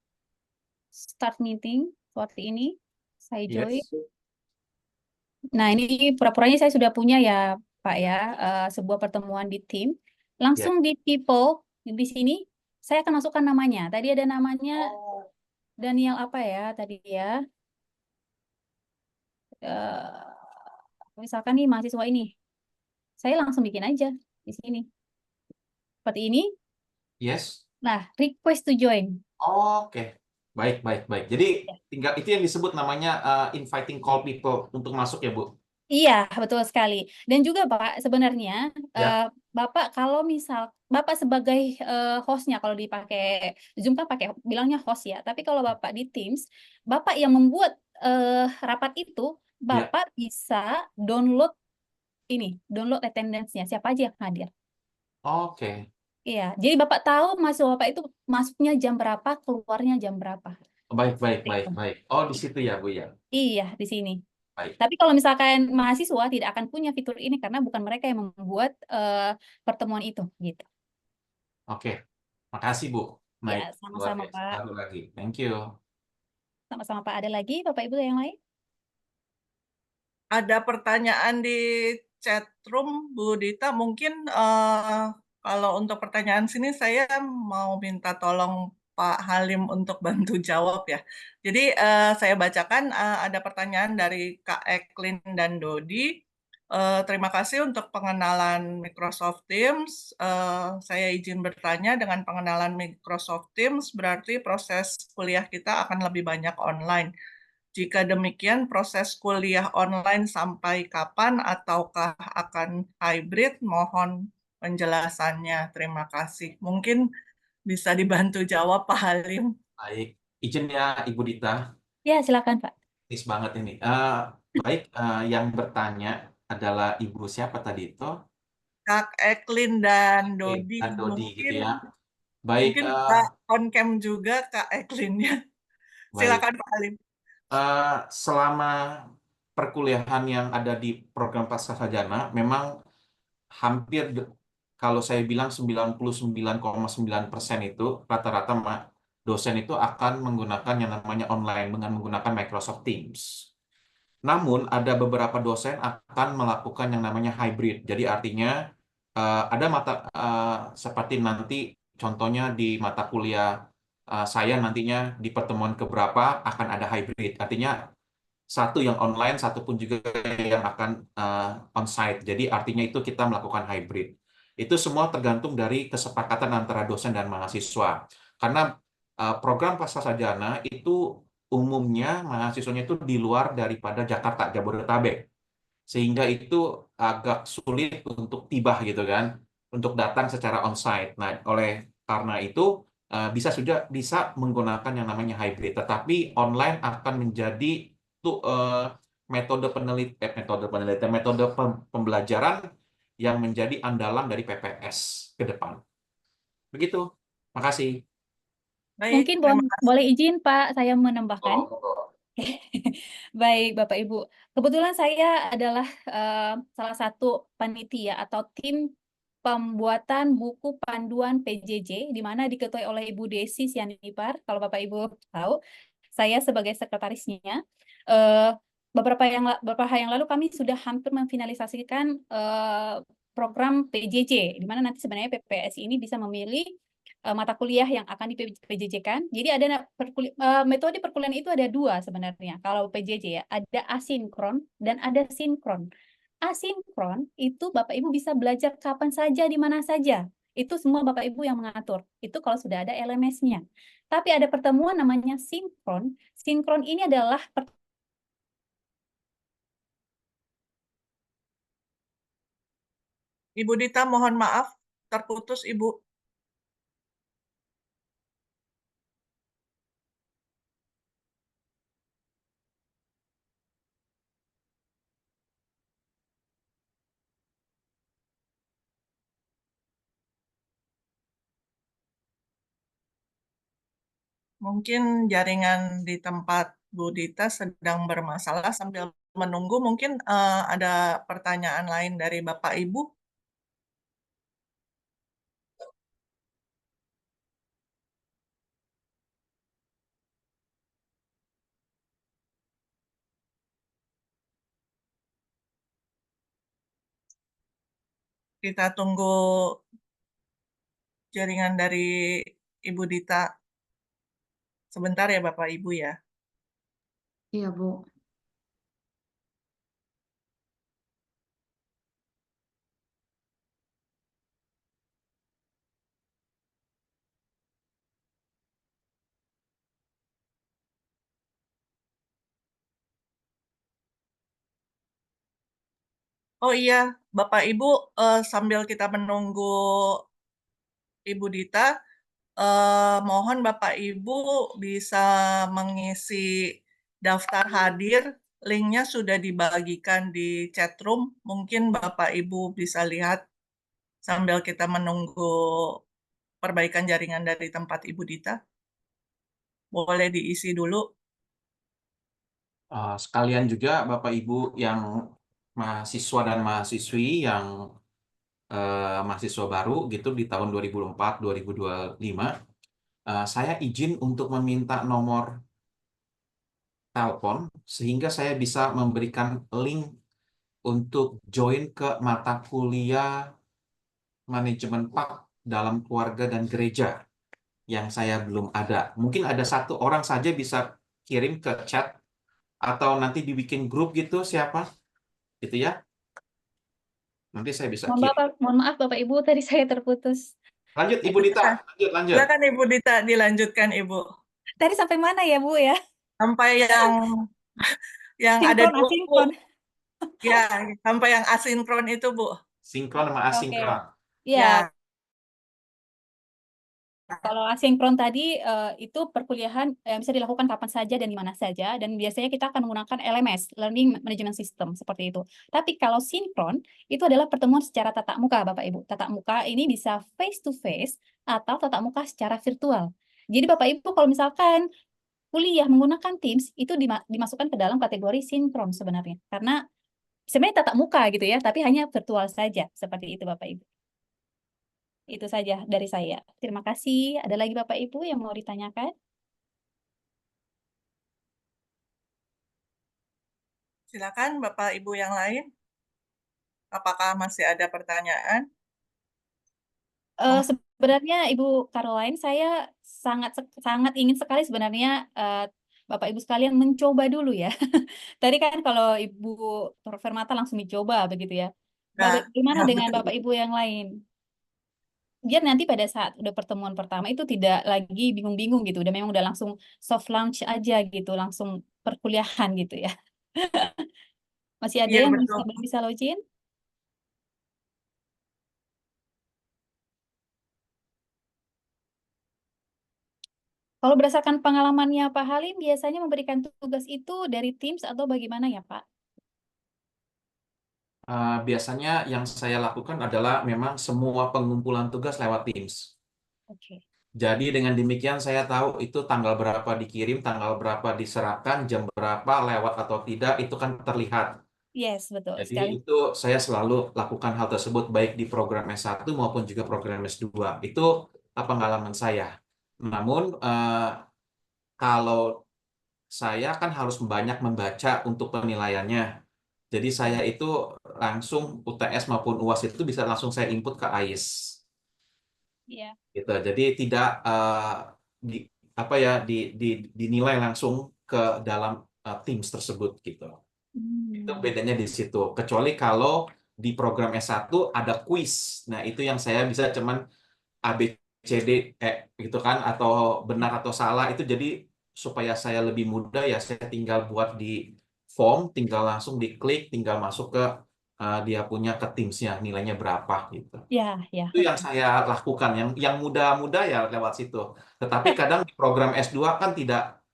Start meeting seperti ini. Saya join. Yes. Nah, ini pura-puranya saya sudah punya ya Pak ya, sebuah pertemuan di tim. Langsung di people di sini saya akan masukkan namanya. Tadi ada namanya Oh, Daniel apa ya tadi ya? Eh, Misalkan nih mahasiswa ini, saya langsung bikin aja di sini. Seperti ini. yes. Nah, request to join. Oke. Baik, baik, baik. Jadi tinggal itu yang disebut namanya inviting call people untuk masuk ya, Bu. Iya, betul sekali. Dan juga Pak, sebenarnya Ya. Bapak kalau misal Bapak sebagai hostnya, kalau dipakai Zoom kan pakai bilangnya host ya. Tapi kalau Bapak di Teams, Bapak yang membuat rapat itu, Ya. Bapak bisa download attendance-nya, siapa aja yang hadir. Oke. Iya, jadi Bapak tahu mahasiswa Bapak itu masuknya jam berapa, keluarnya jam berapa. Baik, baik, Seperti baik, itu. baik. Oh, di situ ya, Bu ya. Iya, di sini. Baik. Tapi kalau misalkan mahasiswa tidak akan punya fitur ini karena bukan mereka yang membuat pertemuan itu, gitu. Oke. Makasih, Bu. Baik, Ya, luar sama-sama biasa. Pak. Baru lagi. Thank you. Sama-sama Pak. Ada lagi Bapak Ibu yang lain? Ada pertanyaan di chat room, Bu Dita. Mungkin kalau untuk pertanyaan sini saya mau minta tolong Pak Halim untuk bantu jawab ya. Jadi saya bacakan ada pertanyaan dari Kak Eklin dan Dodi. Terima kasih untuk pengenalan Microsoft Teams. Saya izin bertanya, dengan pengenalan Microsoft Teams berarti proses kuliah kita akan lebih banyak online. Jika demikian, proses kuliah online sampai kapan ataukah akan hybrid? Mohon penjelasannya. Terima kasih. Mungkin bisa dibantu jawab Pak Halim. Baik. Izin ya, Ibu Dita. Ya, silakan Pak. Tis banget ini. Baik, yang bertanya adalah Ibu siapa tadi itu? Kak Eklin dan Oke, Dodi, dan Dodi gitu mungkin ya. Baik, mungkin bisa on cam juga Kak Eklinnya. baik. Silakan Pak Halim. Selama perkuliahan yang ada di program Pascasarjana, memang hampir kalau saya bilang 99,9% itu rata-rata dosen itu akan menggunakan yang namanya online dengan menggunakan Microsoft Teams. Namun ada beberapa dosen akan melakukan yang namanya hybrid. Jadi artinya ada seperti nanti contohnya di mata kuliah saya nantinya di pertemuan keberapa akan ada hybrid. Artinya satu yang online, satu pun juga yang akan on-site. Jadi artinya itu kita melakukan hybrid. Itu semua tergantung dari kesepakatan antara dosen dan mahasiswa. Karena program Pascasarjana itu umumnya mahasiswanya itu di luar daripada Jakarta, Jabodetabek. Sehingga itu agak sulit untuk tiba gitu kan, untuk datang secara on-site. Nah, oleh karena itu bisa menggunakan yang namanya hybrid, tetapi online akan menjadi tuh metode pembelajaran yang menjadi andalan dari PPS ke depan. Begitu. Makasih. Baik, Mungkin terima kasih. boleh izin Pak, saya menambahkan. Oh, Baik, Bapak Ibu. Kebetulan saya adalah salah satu panitia atau tim pembuatan buku panduan PJJ, di mana diketuai oleh Ibu Desi Sianipar. Kalau Bapak Ibu tahu, saya sebagai sekretarisnya. Eh, beberapa hari yang lalu kami sudah hampir memfinalisasikan program PJJ, di mana nanti sebenarnya PPS ini bisa memilih mata kuliah yang akan di PJJ-kan. Jadi ada metode perkuliahan itu ada dua sebenarnya. Kalau PJJ ya, ada asinkron dan ada sinkron. Asinkron itu Bapak Ibu bisa belajar kapan saja, di mana saja. Itu semua Bapak Ibu yang mengatur. Itu kalau sudah ada LMS-nya. Tapi ada pertemuan namanya sinkron. Sinkron ini adalah Ibu Dita, mohon maaf, terputus Ibu. Mungkin jaringan di tempat Bu Dita sedang bermasalah. Sambil menunggu, mungkin ada pertanyaan lain dari Bapak Ibu. Kita tunggu jaringan dari Ibu Dita. Sebentar ya Bapak Ibu ya. Iya, Bu. Oh iya, Bapak Ibu, sambil kita menunggu Ibu Dita, mohon Bapak Ibu bisa mengisi daftar hadir. Linknya sudah dibagikan di chat room. Mungkin Bapak Ibu bisa lihat sambil kita menunggu perbaikan jaringan dari tempat Ibu Dita. Boleh diisi dulu. Sekalian juga Bapak Ibu yang mahasiswa dan mahasiswi yang mahasiswa baru gitu di tahun 2004-2025, saya izin untuk meminta nomor telepon sehingga saya bisa memberikan link untuk join ke mata kuliah manajemen PAK dalam keluarga dan gereja yang saya belum ada. Mungkin ada satu orang saja bisa kirim ke chat atau nanti dibikin grup gitu siapa gitu ya. Nanti saya bisa kirim. Mohon maaf Bapak Ibu, tadi saya terputus. Lanjut Ibu Dita, lanjut. Silakan Ibu Dita, dilanjutkan Ibu. Tadi sampai mana ya Bu ya? Sampai yang ada Sinkron, dua, Bu. asinkron. Ya, sampai yang asinkron itu, Bu. Sinkron sama Oke. asinkron. Iya, Ya, kalau asinkron tadi itu perkuliahan bisa dilakukan kapan saja dan di mana saja, dan biasanya kita akan menggunakan LMS, Learning Management System, seperti itu. Tapi kalau sinkron, itu adalah pertemuan secara tatap muka, Bapak Ibu. Tatap muka ini bisa face to face atau tatap muka secara virtual. Jadi Bapak Ibu kalau misalkan kuliah menggunakan Teams, itu dimasukkan ke dalam kategori sinkron sebenarnya. Karena sebenarnya tatap muka gitu ya, tapi hanya virtual saja, seperti itu Bapak Ibu. Itu saja dari saya. Terima kasih. Ada lagi Bapak Ibu yang mau ditanyakan? silakan Bapak Ibu yang lain. Apakah masih ada pertanyaan? Sebenarnya Ibu Caroline, saya sangat ingin sekali sebenarnya Bapak Ibu sekalian mencoba dulu ya. Tadi kan kalau Ibu Fermata langsung dicoba begitu ya. Nah, Bagaimana ya, dengan betul. Bapak Ibu yang lain? Biar nanti pada saat udah pertemuan pertama itu tidak lagi bingung-bingung gitu, udah memang udah langsung soft launch aja gitu, langsung perkuliahan gitu ya. Masih ada Iya, yang betul. belum bisa login? Kalau berdasarkan pengalamannya Pak Halim, biasanya memberikan tugas itu dari Teams atau bagaimana ya Pak? Biasanya yang saya lakukan adalah memang semua pengumpulan tugas lewat Teams. Oke. Jadi dengan demikian saya tahu itu tanggal berapa dikirim, tanggal berapa diserahkan, jam berapa lewat atau tidak, itu kan terlihat. Yes, betul Jadi sekali. itu saya selalu lakukan hal tersebut baik di program S1 maupun juga program S2. Itu pengalaman saya. Namun kalau saya kan harus banyak membaca untuk penilaiannya. Jadi saya itu langsung UTS maupun UAS itu bisa langsung saya input ke AIS. Iya. Gitu. Jadi tidak di apa ya dinilai langsung ke dalam Teams tersebut gitu. Itu bedanya di situ. Kecuali kalau di program S1 ada kuis. Nah, itu yang saya bisa cuman A, B, C, D, E gitu kan, atau benar atau salah. Itu jadi supaya saya lebih mudah ya saya tinggal buat di form, tinggal langsung diklik, tinggal masuk ke dia punya ke Teams-nya, nilainya berapa gitu. Ya, ya. Itu yang saya lakukan. Yang mudah-mudah ya lewat situ. Tetapi kadang di program S2 kan tidak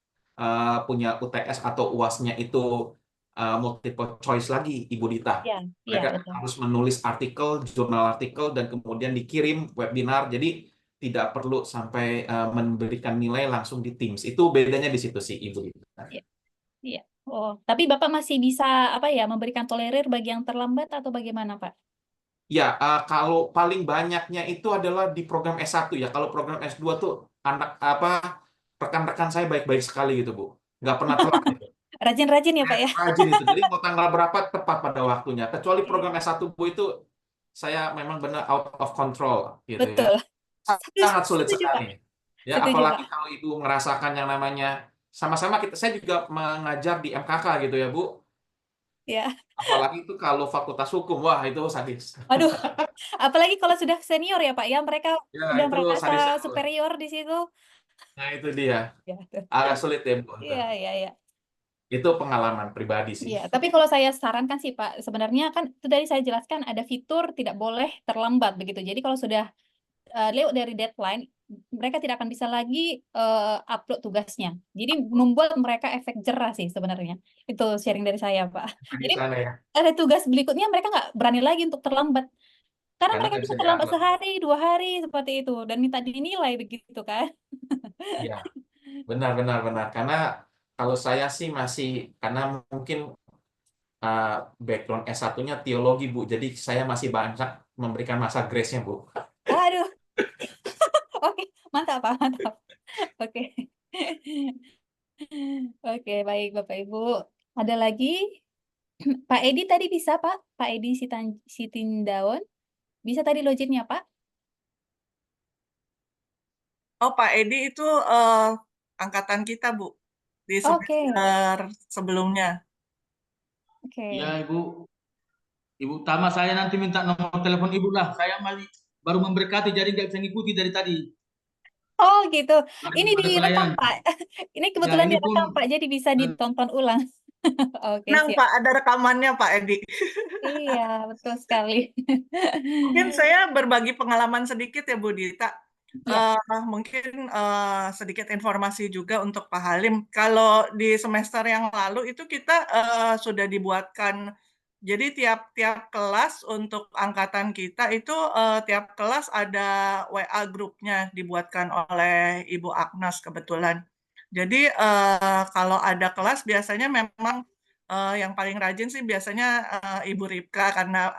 punya UTS atau UAS-nya itu multiple choice lagi, Ibu Dita. Ya, ya, Mereka betul. harus menulis artikel, jurnal artikel, dan kemudian dikirim webinar. Jadi tidak perlu sampai memberikan nilai langsung di Teams. Itu bedanya di situ sih, Ibu Dita. Iya. Iya. Oh, tapi Bapak masih bisa apa ya memberikan tolerir bagi yang terlambat atau bagaimana, Pak? Ya, kalau paling banyaknya itu adalah di program S1 ya. Kalau program S2 tuh anak rekan-rekan saya baik-baik sekali gitu, Bu. Nggak pernah telat gitu. Rajin-rajin ya, Pak ya? Rajin itu. Jadi mau tanggal berapa tepat pada waktunya. Kecuali program S1 Bu itu saya memang benar out of control gitu ya. Betul. Setuju, Sangat sulit setuju, Pak. sekali. Ya, Setuju, Pak. apalagi kalau Ibu merasakan yang namanya sama-sama saya juga mengajar di MKK gitu ya, Bu. Ya, Apalagi itu kalau Fakultas Hukum, wah itu sadis. aduh, apalagi kalau sudah senior ya Pak, ya mereka Ya, sudah itu merasa sadisnya, Bu. superior di situ. Nah, itu dia. Ya, tuh. Agak sulit ya, Bu. Iya, iya, iya. Itu pengalaman pribadi sih. Iya, tapi kalau saya sarankan sih Pak, sebenarnya kan itu tadi saya jelaskan ada fitur tidak boleh terlambat begitu. Jadi kalau sudah lewat dari deadline, mereka tidak akan bisa lagi upload tugasnya. Jadi membuat mereka efek jerah sih sebenarnya. Itu sharing dari saya, Pak. Di Jadi sana ya. ada tugas berikutnya mereka nggak berani lagi untuk terlambat. Karena Karena mereka nggak bisa bisa terlambat diupload. sehari, 2 hari seperti itu dan minta dinilai begitu kan. Iya, benar, benar, benar. Karena kalau saya sih masih, karena mungkin background S1-nya teologi, Bu. Jadi saya masih banyak memberikan masa grace-nya, Bu. Aduh. Oke, mantap Pak, mantap. Oke. Oke, baik Bapak Ibu. Ada lagi? Pak Edi tadi bisa, Pak? Pak Edi Sitindaun. Bisa tadi logiknya, Pak? Oh, Pak Edi itu angkatan kita, Bu, di Oke, semester sebelumnya. oke. Ya, Ibu Tama, saya nanti minta nomor telepon Ibu lah. Saya baru memberkati, jadi nggak bisa ngikuti dari tadi. Oh, gitu. Ada Ini ada direkam, pelayan. Pak. Ini Ya, kebetulan ini pun direkam, Pak. Jadi bisa ditonton ulang. Oke, Tenang, siap. Pak, ada rekamannya, Pak Edi. Iya, betul sekali. Mungkin saya berbagi pengalaman sedikit ya, Bu Dita. Iya. Mungkin sedikit informasi juga untuk Pak Halim. Kalau di semester yang lalu itu kita sudah dibuatkan, jadi tiap kelas untuk angkatan kita itu tiap kelas ada WA grupnya dibuatkan oleh Ibu Agnes kebetulan. Jadi kalau ada kelas biasanya memang yang paling rajin sih biasanya Ibu Ripka karena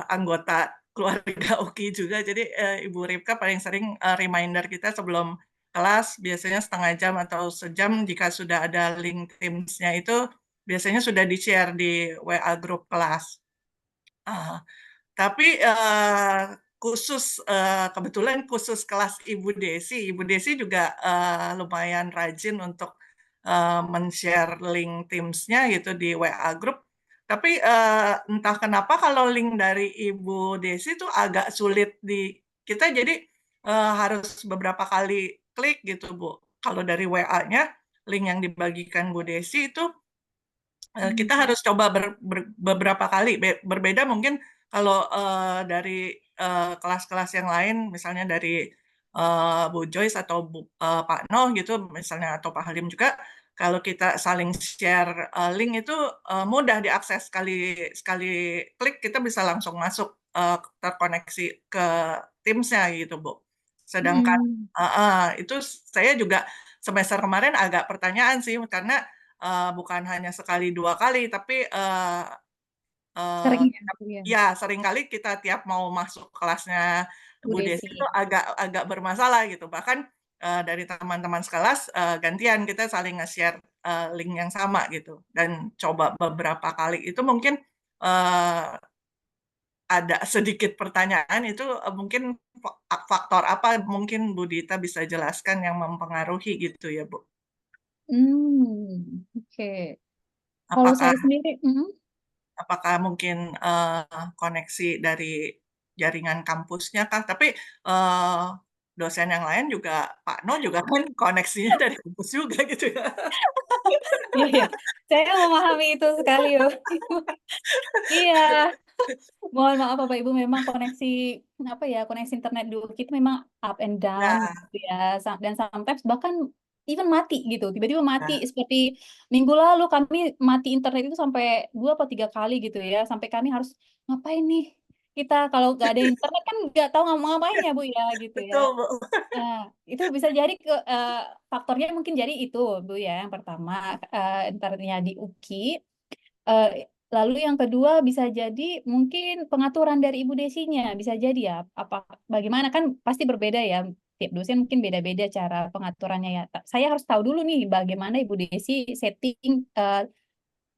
anggota keluarga UKI juga. Jadi Ibu Ripka paling sering reminder kita sebelum kelas, biasanya setengah jam atau sejam jika sudah ada link Teams-nya itu biasanya sudah di-share di WA grup kelas. Tapi kebetulan khusus kelas Ibu Desi juga lumayan rajin untuk men-share link Teams-nya gitu di WA grup. Tapi entah kenapa kalau link dari Ibu Desi itu agak sulit kita jadi harus beberapa kali klik gitu, Bu. Kalau dari WA-nya, link yang dibagikan Bu Desi itu kita harus coba beberapa kali. Berbeda mungkin kalau dari kelas-kelas yang lain, misalnya dari Bu Joyce atau Pak Noh gitu, misalnya atau Pak Halim juga, kalau kita saling share link itu mudah diakses, sekali klik kita bisa langsung masuk terkoneksi ke Teams-nya gitu, Bu. Sedangkan itu saya juga semester kemarin agak pertanyaan sih, karena bukan hanya sekali 2 kali, tapi Sering ya. ya seringkali kita tiap mau masuk kelasnya Bu Bu Desi Desi. itu agak bermasalah gitu. Bahkan dari teman-teman sekelas gantian kita saling nge-share link yang sama gitu. Dan coba beberapa kali itu mungkin ada sedikit pertanyaan itu mungkin faktor apa mungkin Bu Dita bisa jelaskan yang mempengaruhi gitu ya, Bu? Oke. Kalau Apakah saya sendiri, apakah mungkin koneksi dari jaringan kampusnya kah? Tapi dosen yang lain juga, Pak No juga kan koneksinya dari kampus juga gitu ya. iya, iya. Saya memahami itu sekali, Bapak Ibu. Iya. Mohon maaf Bapak Ibu, memang koneksi internet di UKI itu memang up and down Ya, gitu ya. Dan sometimes bahkan even mati gitu. Tiba-tiba mati ya, seperti minggu lalu kami mati internet itu sampai 2 atau 3 kali gitu ya. Sampai kami harus ngapain nih? Kita kalau nggak ada internet kan nggak tahu ngapain ya Bu ya gitu ya. betul, Bu. Nah, itu bisa jadi faktornya mungkin jadi itu Bu ya. Yang pertama internetnya di UKI. Eh, Lalu yang kedua bisa jadi mungkin pengaturan dari Ibu Desinya bisa jadi ya. Bagaimana kan pasti berbeda ya. Tiap dosen mungkin beda-beda cara pengaturannya ya. Saya harus tahu dulu nih bagaimana Ibu Desi setting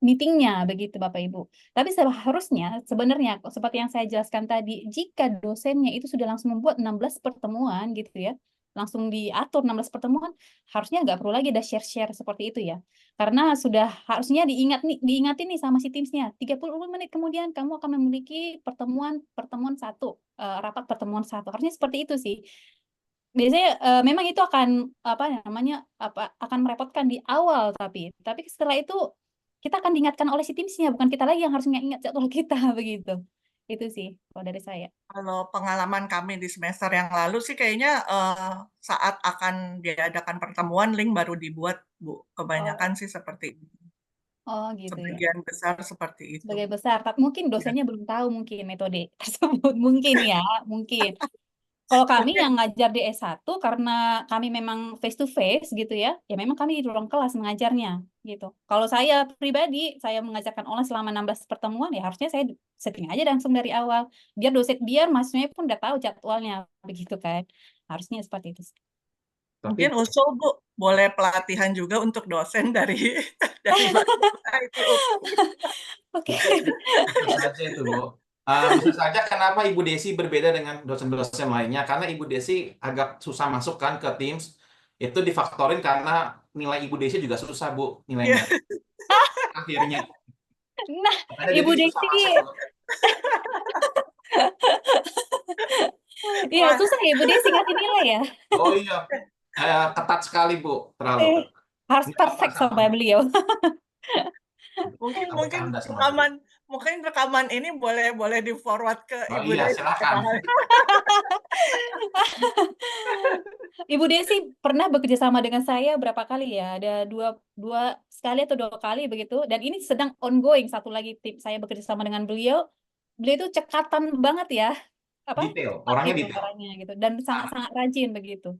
meetingnya begitu Bapak Ibu. Tapi seharusnya sebenarnya seperti yang saya jelaskan tadi, jika dosennya itu sudah langsung membuat 16 pertemuan gitu ya, langsung diatur 16 pertemuan, harusnya nggak perlu lagi ada share-share seperti itu ya. Karena sudah harusnya diingatin nih sama si Teams-nya, 30 menit kemudian kamu akan memiliki pertemuan satu, rapat pertemuan satu. Harusnya seperti itu sih. Biasanya memang itu akan akan merepotkan di awal, tapi setelah itu kita akan diingatkan oleh si Teams-nya, bukan kita lagi yang harus ingat jadwal kita begitu. Itu sih kalau dari saya. Kalau pengalaman kami di semester yang lalu sih kayaknya saat akan diadakan pertemuan link baru dibuat, Bu. Kebanyakan sih seperti itu. Oh gitu ya. Sebagian besar seperti itu. Sebagai besar, tapi mungkin Ya. dosennya belum tahu mungkin metode tersebut, mungkin ya, mungkin. Kalau kami Mungkin yang ngajar di S1 karena kami memang face to face gitu ya, ya memang kami di ruang kelas mengajarnya gitu. Kalau saya pribadi, saya mengajarkan online selama 16 pertemuan ya harusnya saya setting aja langsung dari awal. Biar mahasiswanya pun udah tahu jadwalnya begitu kan. Harusnya seperti itu. mungkin Tapi usul, Bu, boleh pelatihan juga untuk dosen dari mahasiswa ITU. Oke. bisa saja itu, Bu. Bisa saja kenapa Ibu Desi berbeda dengan dosen-dosen lainnya, karena Ibu Desi agak susah masuk kan ke Teams. Itu difaktorin karena nilai Ibu Desi juga susah, Bu, Iya. nilainya. Akhirnya. Nah, Makanya Ibu jadi susah Desi, masuk. iya Wah, susah ya Ibu Desi ngasih nilai ya. Oh iya, ketat sekali, Bu. Terlalu Eh, ketat. harus Ini apa perfect sama sama beliau. mungkin kita mungkin bercanda sama dia. rekaman ini boleh di forward ke Oh Ibu iya, Desi. silakan. Ibu Desi pernah bekerja sama dengan saya berapa kali ya? Ada dua sekali atau dua kali begitu. Dan ini sedang ongoing. Satu lagi tim saya bekerja sama dengan beliau. Beliau itu cekatan banget ya. Detail, Cepat orangnya gitu detail. orangnya gitu. Dan sangat-sangat rajin begitu.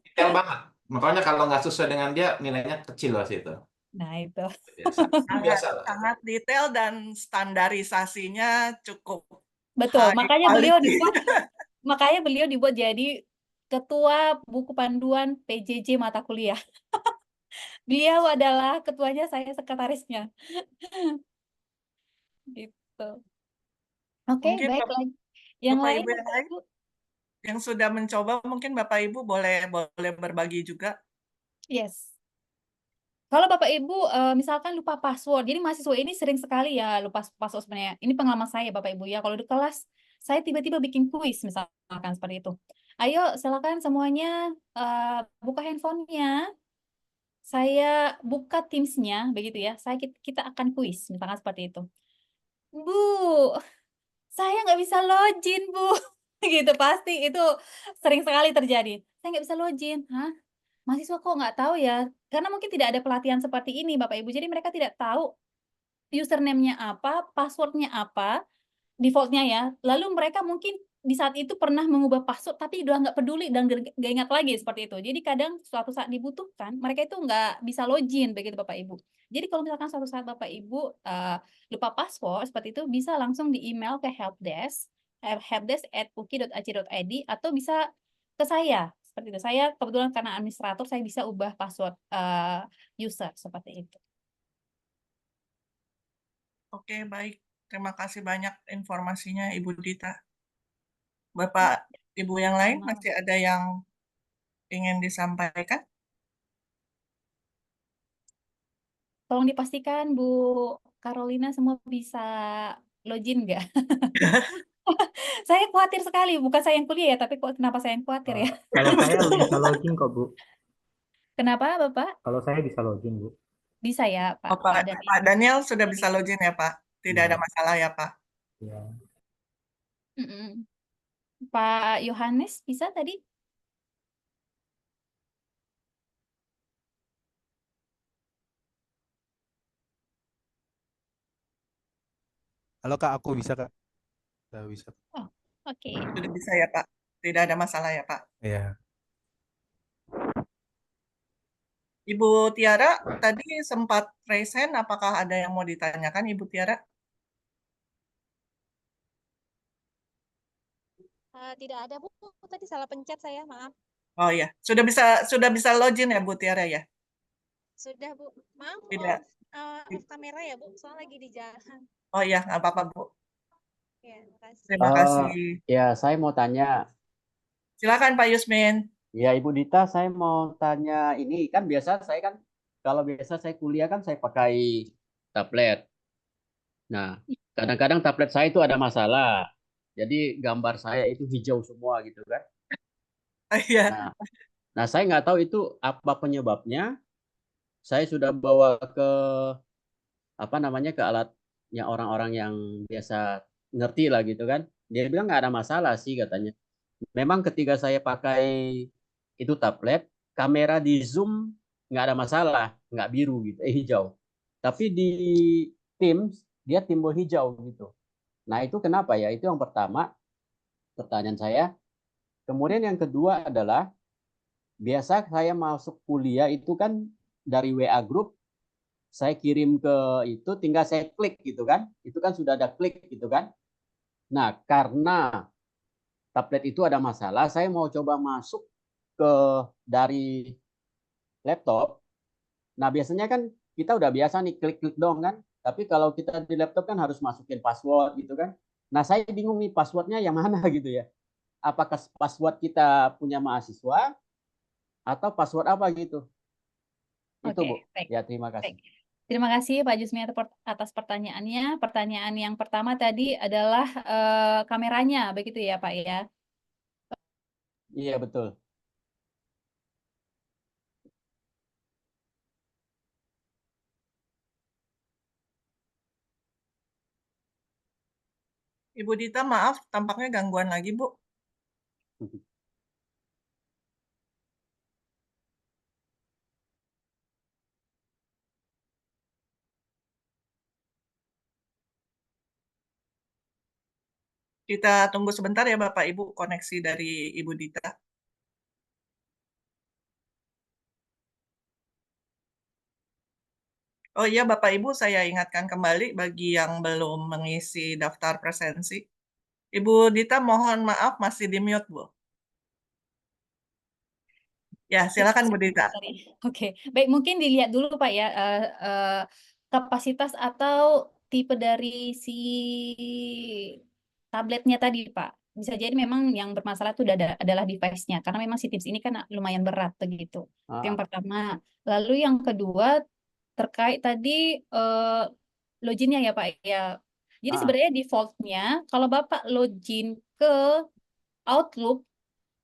Detail banget. Makanya kalau nggak sesuai dengan dia, nilainya kecil lah situ. Nah itu. Biasa. Biasa lah. Sangat detail dan standarisasinya cukup Betul. high quality. Makanya beliau dibuat jadi ketua buku panduan PJJ mata kuliah. Beliau adalah ketuanya, saya sekretarisnya. Gitu. Oke, Mungkin baiklah. Yang Bapak lain, Ibu yang Bapak lain Ibu? yang sudah mencoba, mungkin Bapak Ibu boleh berbagi juga. Yes. Kalau Bapak Ibu misalkan lupa password, jadi mahasiswa ini sering sekali ya lupa password sebenarnya. Ini pengalaman saya Bapak Ibu ya. Kalau di kelas saya tiba-tiba bikin kuis misalkan seperti itu. Ayo silakan semuanya buka handphonenya. Saya buka Teams-nya begitu ya. Kita akan kuis misalkan seperti itu. Bu, saya nggak bisa login, Bu. Gitu pasti itu sering sekali terjadi. Saya nggak bisa login. Hah? Mahasiswa kok nggak tahu ya? Karena mungkin tidak ada pelatihan seperti ini, Bapak Ibu. Jadi mereka tidak tahu username-nya apa, password-nya apa, default-nya ya. Lalu mereka mungkin di saat itu pernah mengubah password, tapi udah nggak peduli dan nggak ingat lagi seperti itu. Jadi kadang suatu saat dibutuhkan, mereka itu nggak bisa login, begitu Bapak Ibu. Jadi kalau misalkan suatu saat Bapak Ibu lupa password, seperti itu, bisa langsung di email ke helpdesk, helpdesk@uki.ac.id, atau bisa ke saya. Seperti itu. Saya kebetulan karena administrator, saya bisa ubah password user, seperti itu. Oke, baik. Terima kasih banyak informasinya, Ibu Dita. Bapak, Ibu yang lain Sama. masih ada yang ingin disampaikan? Tolong dipastikan Bu Carolina semua bisa login nggak? Saya khawatir sekali, bukan saya yang kuliah ya, tapi kok kenapa saya yang khawatir ya? Kalau saya bisa login kok, Bu. Kenapa Bapak? Kalau saya bisa login, Bu. Bisa ya Pak? Oh, Pak Daniel sudah bisa login ya, Pak? Tidak ada Iya. masalah ya, Pak? Ya. Mm-mm. Pak Yohanes bisa tadi? Halo Kak, aku bisa Kak. Saya bisa. Oh, oke. Sudah bisa ya, Pak? Tidak ada masalah ya, Pak? Iya. Ibu Tiara tadi sempat raise hand, apakah ada yang mau ditanyakan, Ibu Tiara? Tidak ada Bu, tadi salah pencet saya, maaf. Oh ya, sudah bisa login ya, Bu Tiara ya? Sudah, Bu. Maaf, Tidak. off kamera ya, Bu. Soalnya lagi di jalan. Oh ya, nggak apa-apa, Bu. Ya, makasih. Terima kasih. Ya, saya mau tanya. Silakan Pak Yusmin. Ya, Ibu Dita, saya mau tanya ini kan biasa saya kan kalau biasa saya kuliah kan saya pakai tablet. Nah, kadang-kadang tablet saya itu ada masalah. Jadi gambar saya itu hijau semua gitu kan. Iya. Nah, saya nggak tahu itu apa penyebabnya. Saya sudah bawa ke apa namanya ke alatnya orang-orang yang biasa ngerti lah gitu kan. Dia bilang nggak ada masalah sih katanya. Memang ketika saya pakai itu tablet, kamera di zoom nggak ada masalah, nggak biru gitu, hijau. Tapi di Teams dia timbul hijau gitu. Nah itu kenapa ya? Itu yang pertama pertanyaan saya. Kemudian yang kedua adalah biasa saya masuk kuliah itu kan dari WA group saya kirim ke itu tinggal saya klik gitu kan. Itu kan sudah ada klik gitu kan. Nah, karena tablet itu ada masalah, saya mau coba masuk ke dari laptop. Nah, biasanya kan kita udah biasa nih klik-klik dong kan. Tapi kalau kita di laptop kan harus masukin password gitu kan. Nah, saya bingung nih passwordnya yang mana gitu ya. Apakah password kita punya mahasiswa atau password apa gitu. Itu, Bu. Oke, baik. Ya, terima kasih. Baik. Terima kasih Pak Jusmi atas pertanyaannya. Pertanyaan yang pertama tadi adalah kameranya, begitu ya Pak ya? Iya, betul. Ibu Dita, maaf, tampaknya gangguan lagi, Bu. Kita tunggu sebentar ya Bapak Ibu, koneksi dari Ibu Dita. Oh iya Bapak Ibu, saya ingatkan kembali bagi yang belum mengisi daftar presensi. Ibu Dita mohon maaf masih di mute, Bu. Ya, silakan Bu Dita. Oke, baik mungkin dilihat dulu Pak ya kapasitas atau tipe dari si tabletnya tadi Pak. Bisa jadi memang yang bermasalah itu adalah device-nya karena memang si Teams ini kan lumayan berat begitu. Itu yang pertama. Lalu yang kedua terkait tadi loginnya ya Pak ya. Jadi sebenarnya default-nya kalau Bapak login ke Outlook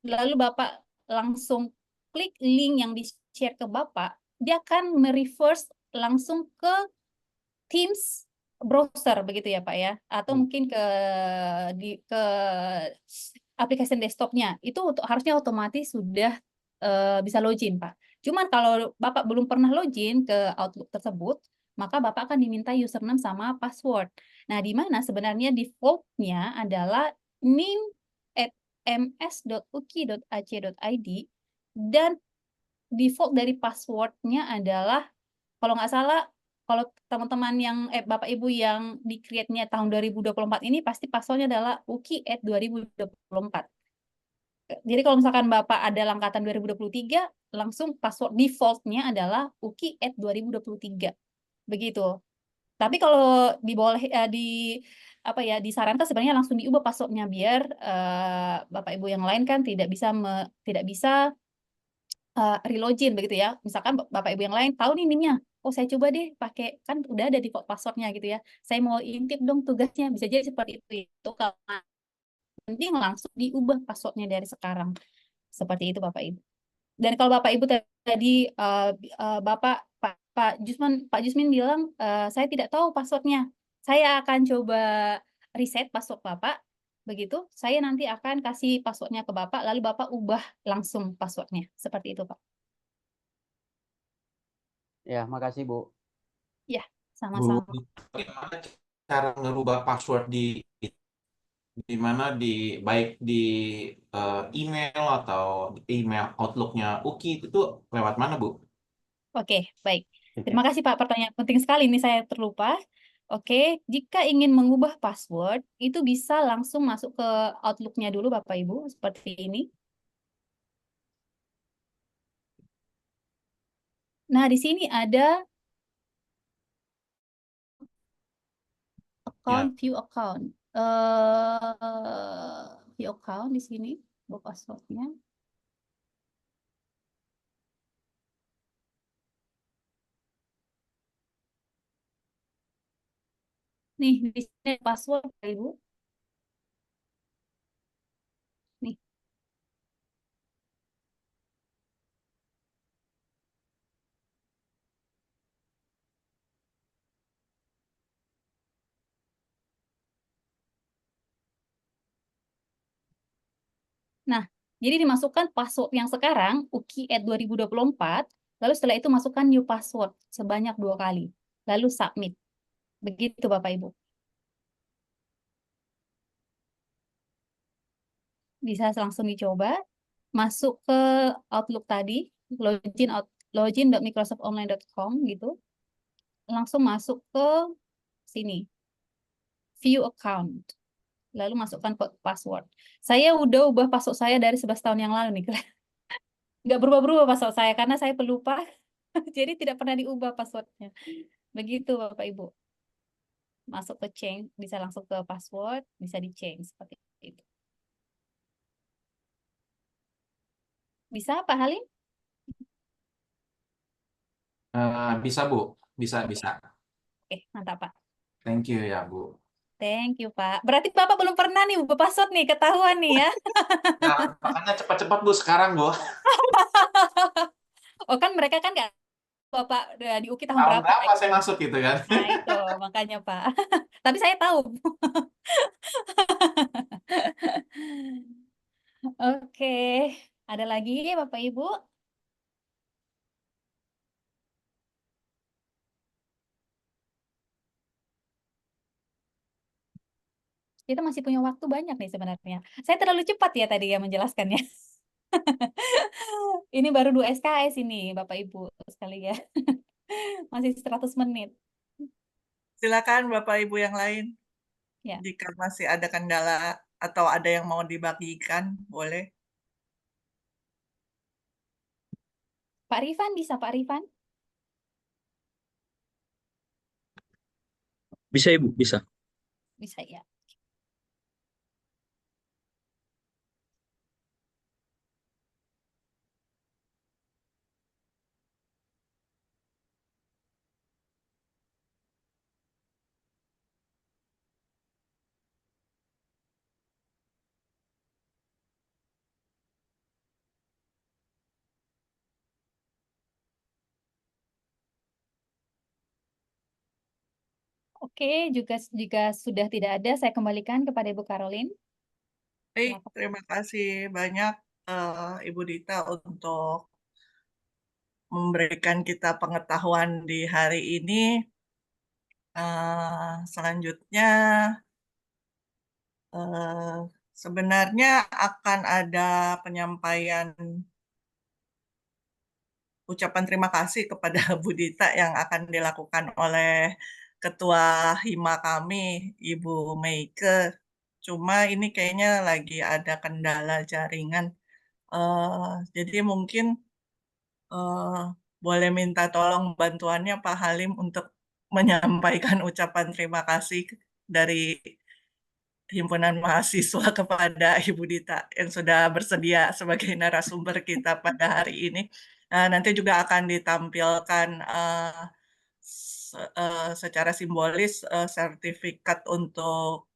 lalu Bapak langsung klik link yang di-share ke Bapak, dia akan mereverse langsung ke Teams browser begitu ya Pak ya, atau mungkin ke aplikasi desktopnya. Itu harusnya otomatis sudah bisa login Pak. Cuman kalau Bapak belum pernah login ke Outlook tersebut, maka Bapak akan diminta username sama password. Nah, di mana sebenarnya default-nya adalah nim@ms.uki.ac.id dan default dari password-nya adalah kalau nggak salah kalau teman-teman yang Bapak Ibu yang di create-nya tahun 2024 ini pasti password-nya adalah uki@2024. Jadi kalau misalkan Bapak ada angkatan 2023, langsung password default-nya adalah uki@2023. Begitu. Tapi kalau disarankan sebenarnya langsung diubah passwordnya biar Bapak Ibu yang lain kan tidak bisa relogin begitu ya. Misalkan Bapak Ibu yang lain tahu nih NIM-nya. Oh, saya coba deh pakai kan udah ada default passwordnya gitu ya. Saya mau intip dong tugasnya. Bisa jadi seperti itu kalau penting langsung diubah passwordnya dari sekarang. Seperti itu Bapak Ibu. Dan kalau Bapak Ibu tadi Pak Jusmin bilang saya tidak tahu passwordnya. Saya akan coba reset password Bapak. Begitu, saya nanti akan kasih passwordnya ke Bapak, lalu Bapak ubah langsung passwordnya. Seperti itu, Pak. Ya, makasih Bu. Ya, sama-sama. Bagaimana cara ngerubah password baik di email atau email Outlook-nya Uki itu lewat mana, Bu? Oke, baik. Terima kasih Pak, pertanyaan penting sekali ini saya terlupa. Oke, jika ingin mengubah password, itu bisa langsung masuk ke Outlook-nya dulu Bapak Ibu, seperti ini. Nah, di sini ada Ya, view account. View account di sini, buat passwordnya. Nih, di sini ada password, Bapak Ibu. Nih. Nah, jadi dimasukkan password yang sekarang, uki@2024, lalu setelah itu masukkan new password sebanyak 2 kali. Lalu submit. Begitu Bapak Ibu. Bisa langsung dicoba. Masuk ke Outlook tadi, login.microsoftonline.com gitu. Langsung masuk ke sini, view account. Lalu masukkan password. Saya udah ubah password saya dari 11 tahun yang lalu nih. Nggak berubah-berubah password saya karena saya pelupa. Jadi tidak pernah diubah passwordnya. Begitu Bapak Ibu. Masuk ke change, bisa langsung ke password, bisa di change seperti itu. Bisa Pak Halim? bisa Bu, bisa. Oke, mantap Pak. Thank you ya Bu. Thank you Pak. Berarti Bapak belum pernah nih ubah password nih, ketahuan nih ya. Nah, makanya cepat-cepat Bu sekarang Bu. Oh kan mereka kan nggak Bapak di UKI tahun Tahun berapa berapa gitu. saya masuk gitu kan? Nah itu makanya Pak. Tapi saya tahu. Oke, ada lagi Bapak Ibu? Kita masih punya waktu banyak nih sebenarnya. Saya terlalu cepat ya tadi ya menjelaskannya. Ini baru 2 SKS ini Bapak Ibu sekalian. Masih 100 menit. Silakan Bapak Ibu yang lain. Ya. Jika masih ada kendala atau ada yang mau dibagikan, boleh. Pak Rifan bisa Pak Rifan? Bisa Ibu, bisa. Bisa ya. Oke, juga sudah tidak ada, saya kembalikan kepada Ibu Caroline. Baik, terima kasih banyak Ibu Dita untuk memberikan kita pengetahuan di hari ini. Selanjutnya, sebenarnya akan ada penyampaian ucapan terima kasih kepada Bu Dita yang akan dilakukan oleh Ketua Hima kami, Ibu Meike. Cuma ini kayaknya lagi ada kendala jaringan. Jadi mungkin boleh minta tolong bantuannya Pak Halim untuk menyampaikan ucapan terima kasih dari Himpunan Mahasiswa kepada Ibu Dita yang sudah bersedia sebagai narasumber kita pada hari ini. Nanti juga akan ditampilkan secara simbolis sertifikat untuk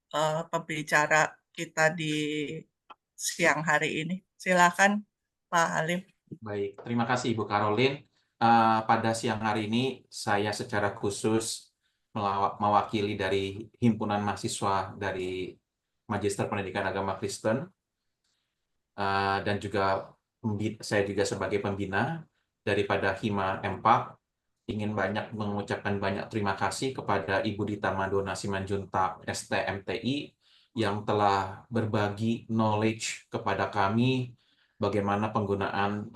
pembicara kita di siang hari ini. Silakan Pak Halim. Baik, terima kasih Ibu Caroline. Pada siang hari ini saya secara khusus mewakili dari Himpunan Mahasiswa dari Magister Pendidikan Agama Kristen dan juga saya juga sebagai pembina daripada Hima M4 ingin mengucapkan banyak terima kasih kepada Ibu Dita Madona Simanjuntak STMTI yang telah berbagi knowledge kepada kami bagaimana penggunaan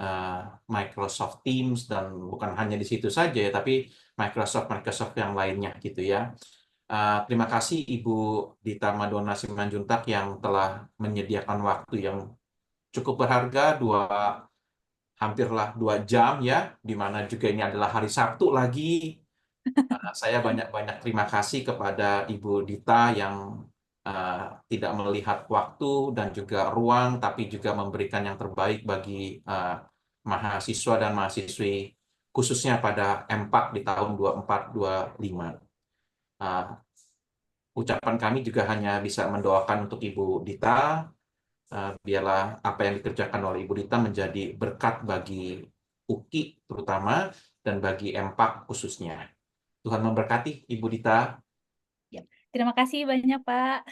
Microsoft Teams dan bukan hanya di situ saja ya, tapi Microsoft yang lainnya gitu ya. Terima kasih Ibu Dita Madona Simanjuntak yang telah menyediakan waktu yang cukup berharga 2 hampirlah 2 jam ya, di mana juga ini adalah hari Sabtu lagi. Saya banyak-banyak terima kasih kepada Ibu Dita yang tidak melihat waktu dan juga ruang, tapi juga memberikan yang terbaik bagi mahasiswa dan mahasiswi, khususnya pada M4 di tahun 24-25. Ucapan kami juga hanya bisa mendoakan untuk Ibu Dita, biarlah apa yang dikerjakan oleh Ibu Dita menjadi berkat bagi UKI terutama dan bagi M4 khususnya. Tuhan memberkati Ibu Dita. Ya, terima kasih banyak, Pak.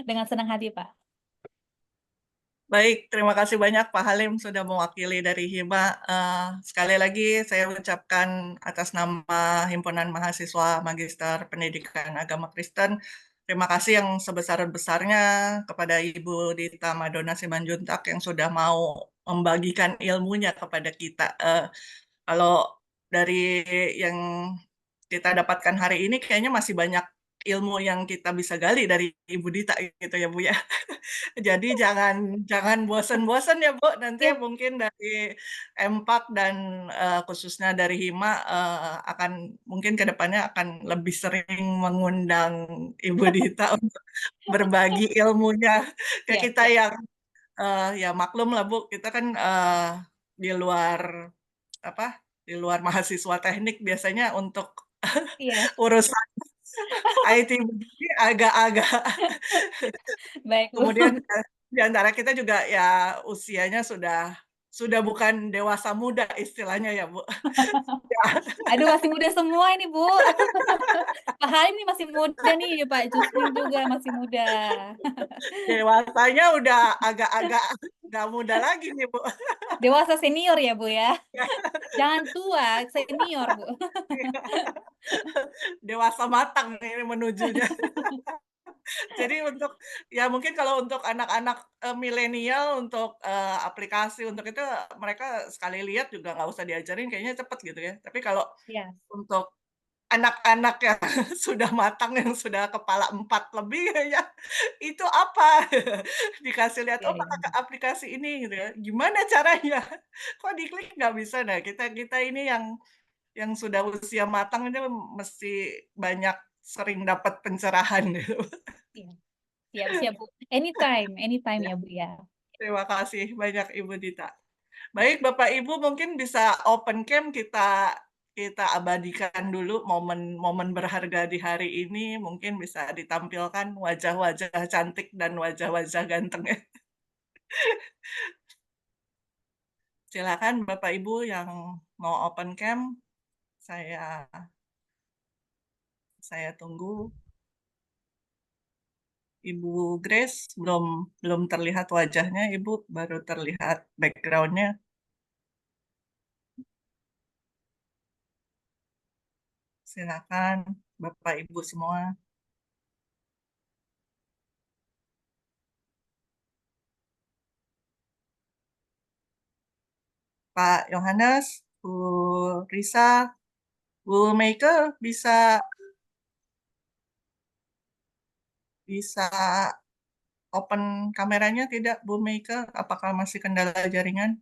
Dengan senang hati, Pak. Baik, terima kasih banyak Pak Halim sudah mewakili dari Hima. Sekali lagi saya ucapkan atas nama Himpunan Mahasiswa Magister Pendidikan Agama Kristen, terima kasih yang sebesar-besarnya kepada Ibu Dita Madonna Simanjuntak yang sudah mau membagikan ilmunya kepada kita. Kalau dari yang kita dapatkan hari ini kayaknya masih banyak ilmu yang kita bisa gali dari Ibu Dita gitu ya Bu ya. Jadi jangan bosan-bosan ya Bu. Nanti Ya. mungkin dari MPAK dan khususnya dari Hima akan mungkin ke depannya akan lebih sering mengundang Ibu Dita untuk berbagi ilmunya ke Ya, kita ya. yang ya maklum lah Bu, kita kan di luar di luar mahasiswa teknik biasanya untuk Iya. urusan IT begini agak-agak. Baik, Bu. Kemudian di antara kita juga ya usianya sudah bukan dewasa muda istilahnya ya Bu. Ya. Aduh, masih muda semua ini, Bu. Pak Halim ini masih muda nih, Pak Jusmin juga masih muda. Dewasanya udah agak-agak nggak muda lagi nih Bu. Dewasa senior ya, Bu ya. Jangan tua, senior, Bu. Dewasa matang ini menujunya. Jadi untuk ya mungkin kalau untuk anak-anak milenial untuk aplikasi untuk itu mereka sekali lihat juga nggak usah diajarin kayaknya cepet gitu ya. Tapi kalau Ya. untuk anak-anak yang sudah matang yang sudah kepala 4 lebih kayaknya itu apa? Dikasih lihat Ya, oh pakai aplikasi ini gitu ya. Gimana caranya? Kok diklik nggak bisa? Nah kita ini yang sudah usia matang ini mesti banyak sering dapat pencerahan gitu. Iya. Siap-siap, Bu. Anytime ya, Bu ya. Terima kasih banyak Ibu Dita. Baik Bapak Ibu mungkin bisa open cam kita abadikan dulu momen-momen berharga di hari ini, mungkin bisa ditampilkan wajah-wajah cantik dan wajah-wajah ganteng ya. Silakan Bapak Ibu yang mau open cam, saya tunggu. Ibu Grace belum terlihat wajahnya, Ibu baru terlihat background-nya. Silakan Bapak Ibu semua. Pak Yohanes, Bu Risa, Bu Meike bisa open kameranya tidak Bu Meike? Apakah masih kendala jaringan?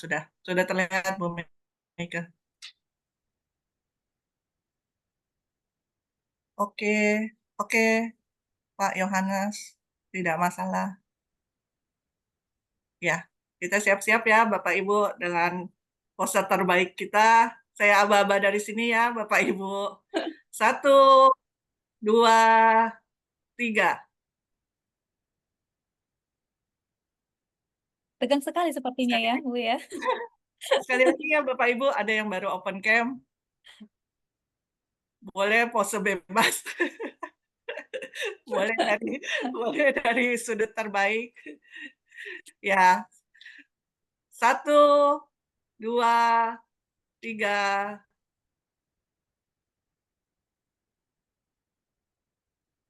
Sudah terlihat Bu Meike. Oke, Pak Yohanes, tidak masalah. Ya, kita siap-siap ya Bapak Ibu dengan pose terbaik kita. Saya aba-aba dari sini ya Bapak Ibu. 1, 2, 3. Tegang sekali sepertinya ya, Bu ya. Sekali lagi ya Bapak Ibu, ada yang baru open cam. Boleh pose bebas. boleh dari sudut terbaik. Ya. 1, 2, 3.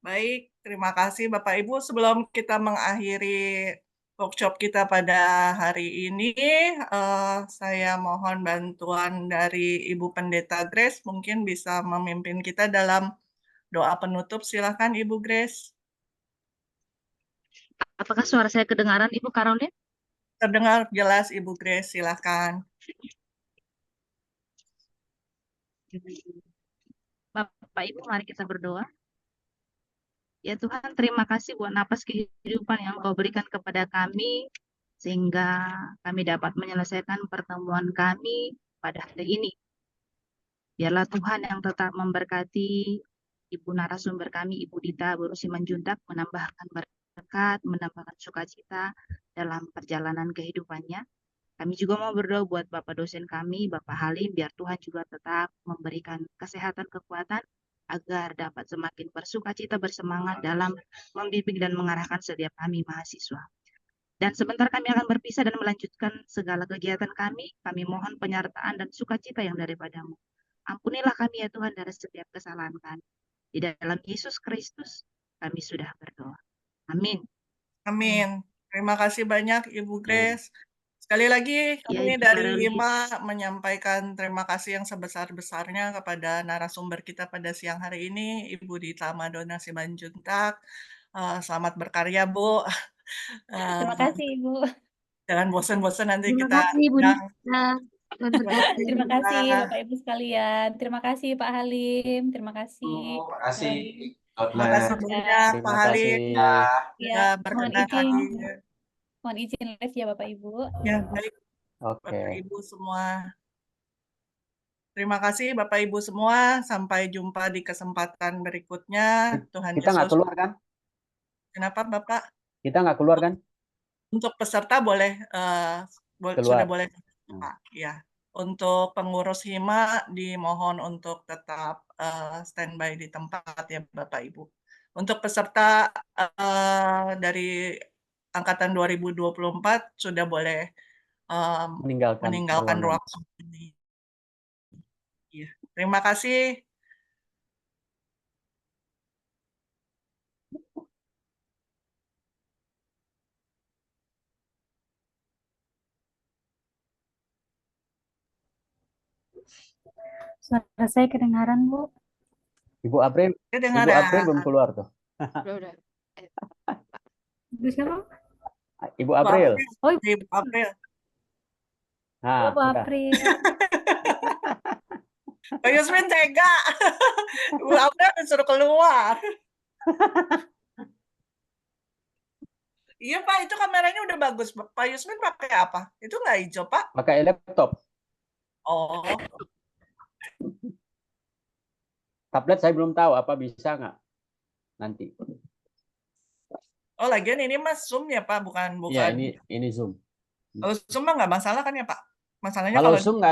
Baik, terima kasih Bapak Ibu. Sebelum kita mengakhiri workshop kita pada hari ini, saya mohon bantuan dari Ibu Pendeta Grace, mungkin bisa memimpin kita dalam doa penutup. Silakan Ibu Grace. Apakah suara saya kedengaran, Ibu Caroline? Terdengar jelas Ibu Grace, silakan. Bapak Ibu, mari kita berdoa. Ya Tuhan, terima kasih buat napas kehidupan yang Kau berikan kepada kami, sehingga kami dapat menyelesaikan pertemuan kami pada hari ini. Biarlah Tuhan yang tetap memberkati Ibu narasumber kami, Ibu Dita Boru Simanjuntak, menambahkan berkat, menambahkan sukacita dalam perjalanan kehidupannya. Kami juga mau berdoa buat Bapak dosen kami, Bapak Halim, biar Tuhan juga tetap memberikan kesehatan, kekuatan, agar dapat semakin bersukacita, bersemangat dalam membimbing dan mengarahkan setiap kami mahasiswa. Dan sebentar kami akan berpisah dan melanjutkan segala kegiatan kami. Kami mohon penyertaan dan sukacita yang daripadamu. Ampunilah kami ya Tuhan dari setiap kesalahan kami. Di dalam Yesus Kristus kami sudah berdoa. Amin. Amin. Terima kasih banyak Ibu Grace. Sekali lagi Ya, kami Ibu dari Karoli. HIMA menyampaikan terima kasih yang sebesar-besarnya kepada narasumber kita pada siang hari ini, Ibu Dita Madona Simanjuntak. Selamat berkarya, Bu. Terima kasih, Ibu. Jangan bosan-bosan nanti Terima kita kasih Bu undang. Dita. Tuhan berkati. Terima kasih Terima Bapak Ibu sekalian. Terima kasih Pak Halim. Terima kasih. Terima kasih. God Terima kasih bless. banyak Pak Terima Halim kasih. Ya. sudah Ya, mohon berkenan izin. hadir. Mohon izin live ya Bapak Ibu. Ya, baik Oke. Bapak Ibu semua. Terima kasih Bapak Ibu semua. Sampai jumpa di kesempatan berikutnya. Tuhan Kita nggak Yesus. keluar kan? Kenapa Bapak? Kita nggak keluar kan? Untuk peserta boleh Keluar. sudah boleh Pak. Ya. Untuk pengurus HIMA dimohon untuk tetap standby di tempat ya Bapak Ibu. Untuk peserta dari angkatan 2024 sudah boleh meninggalkan ruang ini. Ya. Terima kasih. Suara saya kedengaran, Bu? Ibu April belum keluar tuh. Udah. Ibu siapa? Ibu April. Oh, Ibu April. Nah, Bu udah. April. Pak Yusmin tega. Ibu April disuruh keluar. Iya Pak, itu kameranya udah bagus. Pak Yusmin pakai apa? Itu nggak hijau Pak? Pakai laptop. Oh, Tablet saya belum tahu apa bisa nggak nanti. oh lagian ini Mas Zoom ya Pak, bukan. Iya, ini Zoom. Kalau Zoom mah nggak masalah kan ya Pak? Masalahnya Kalau kalau Zoom nggak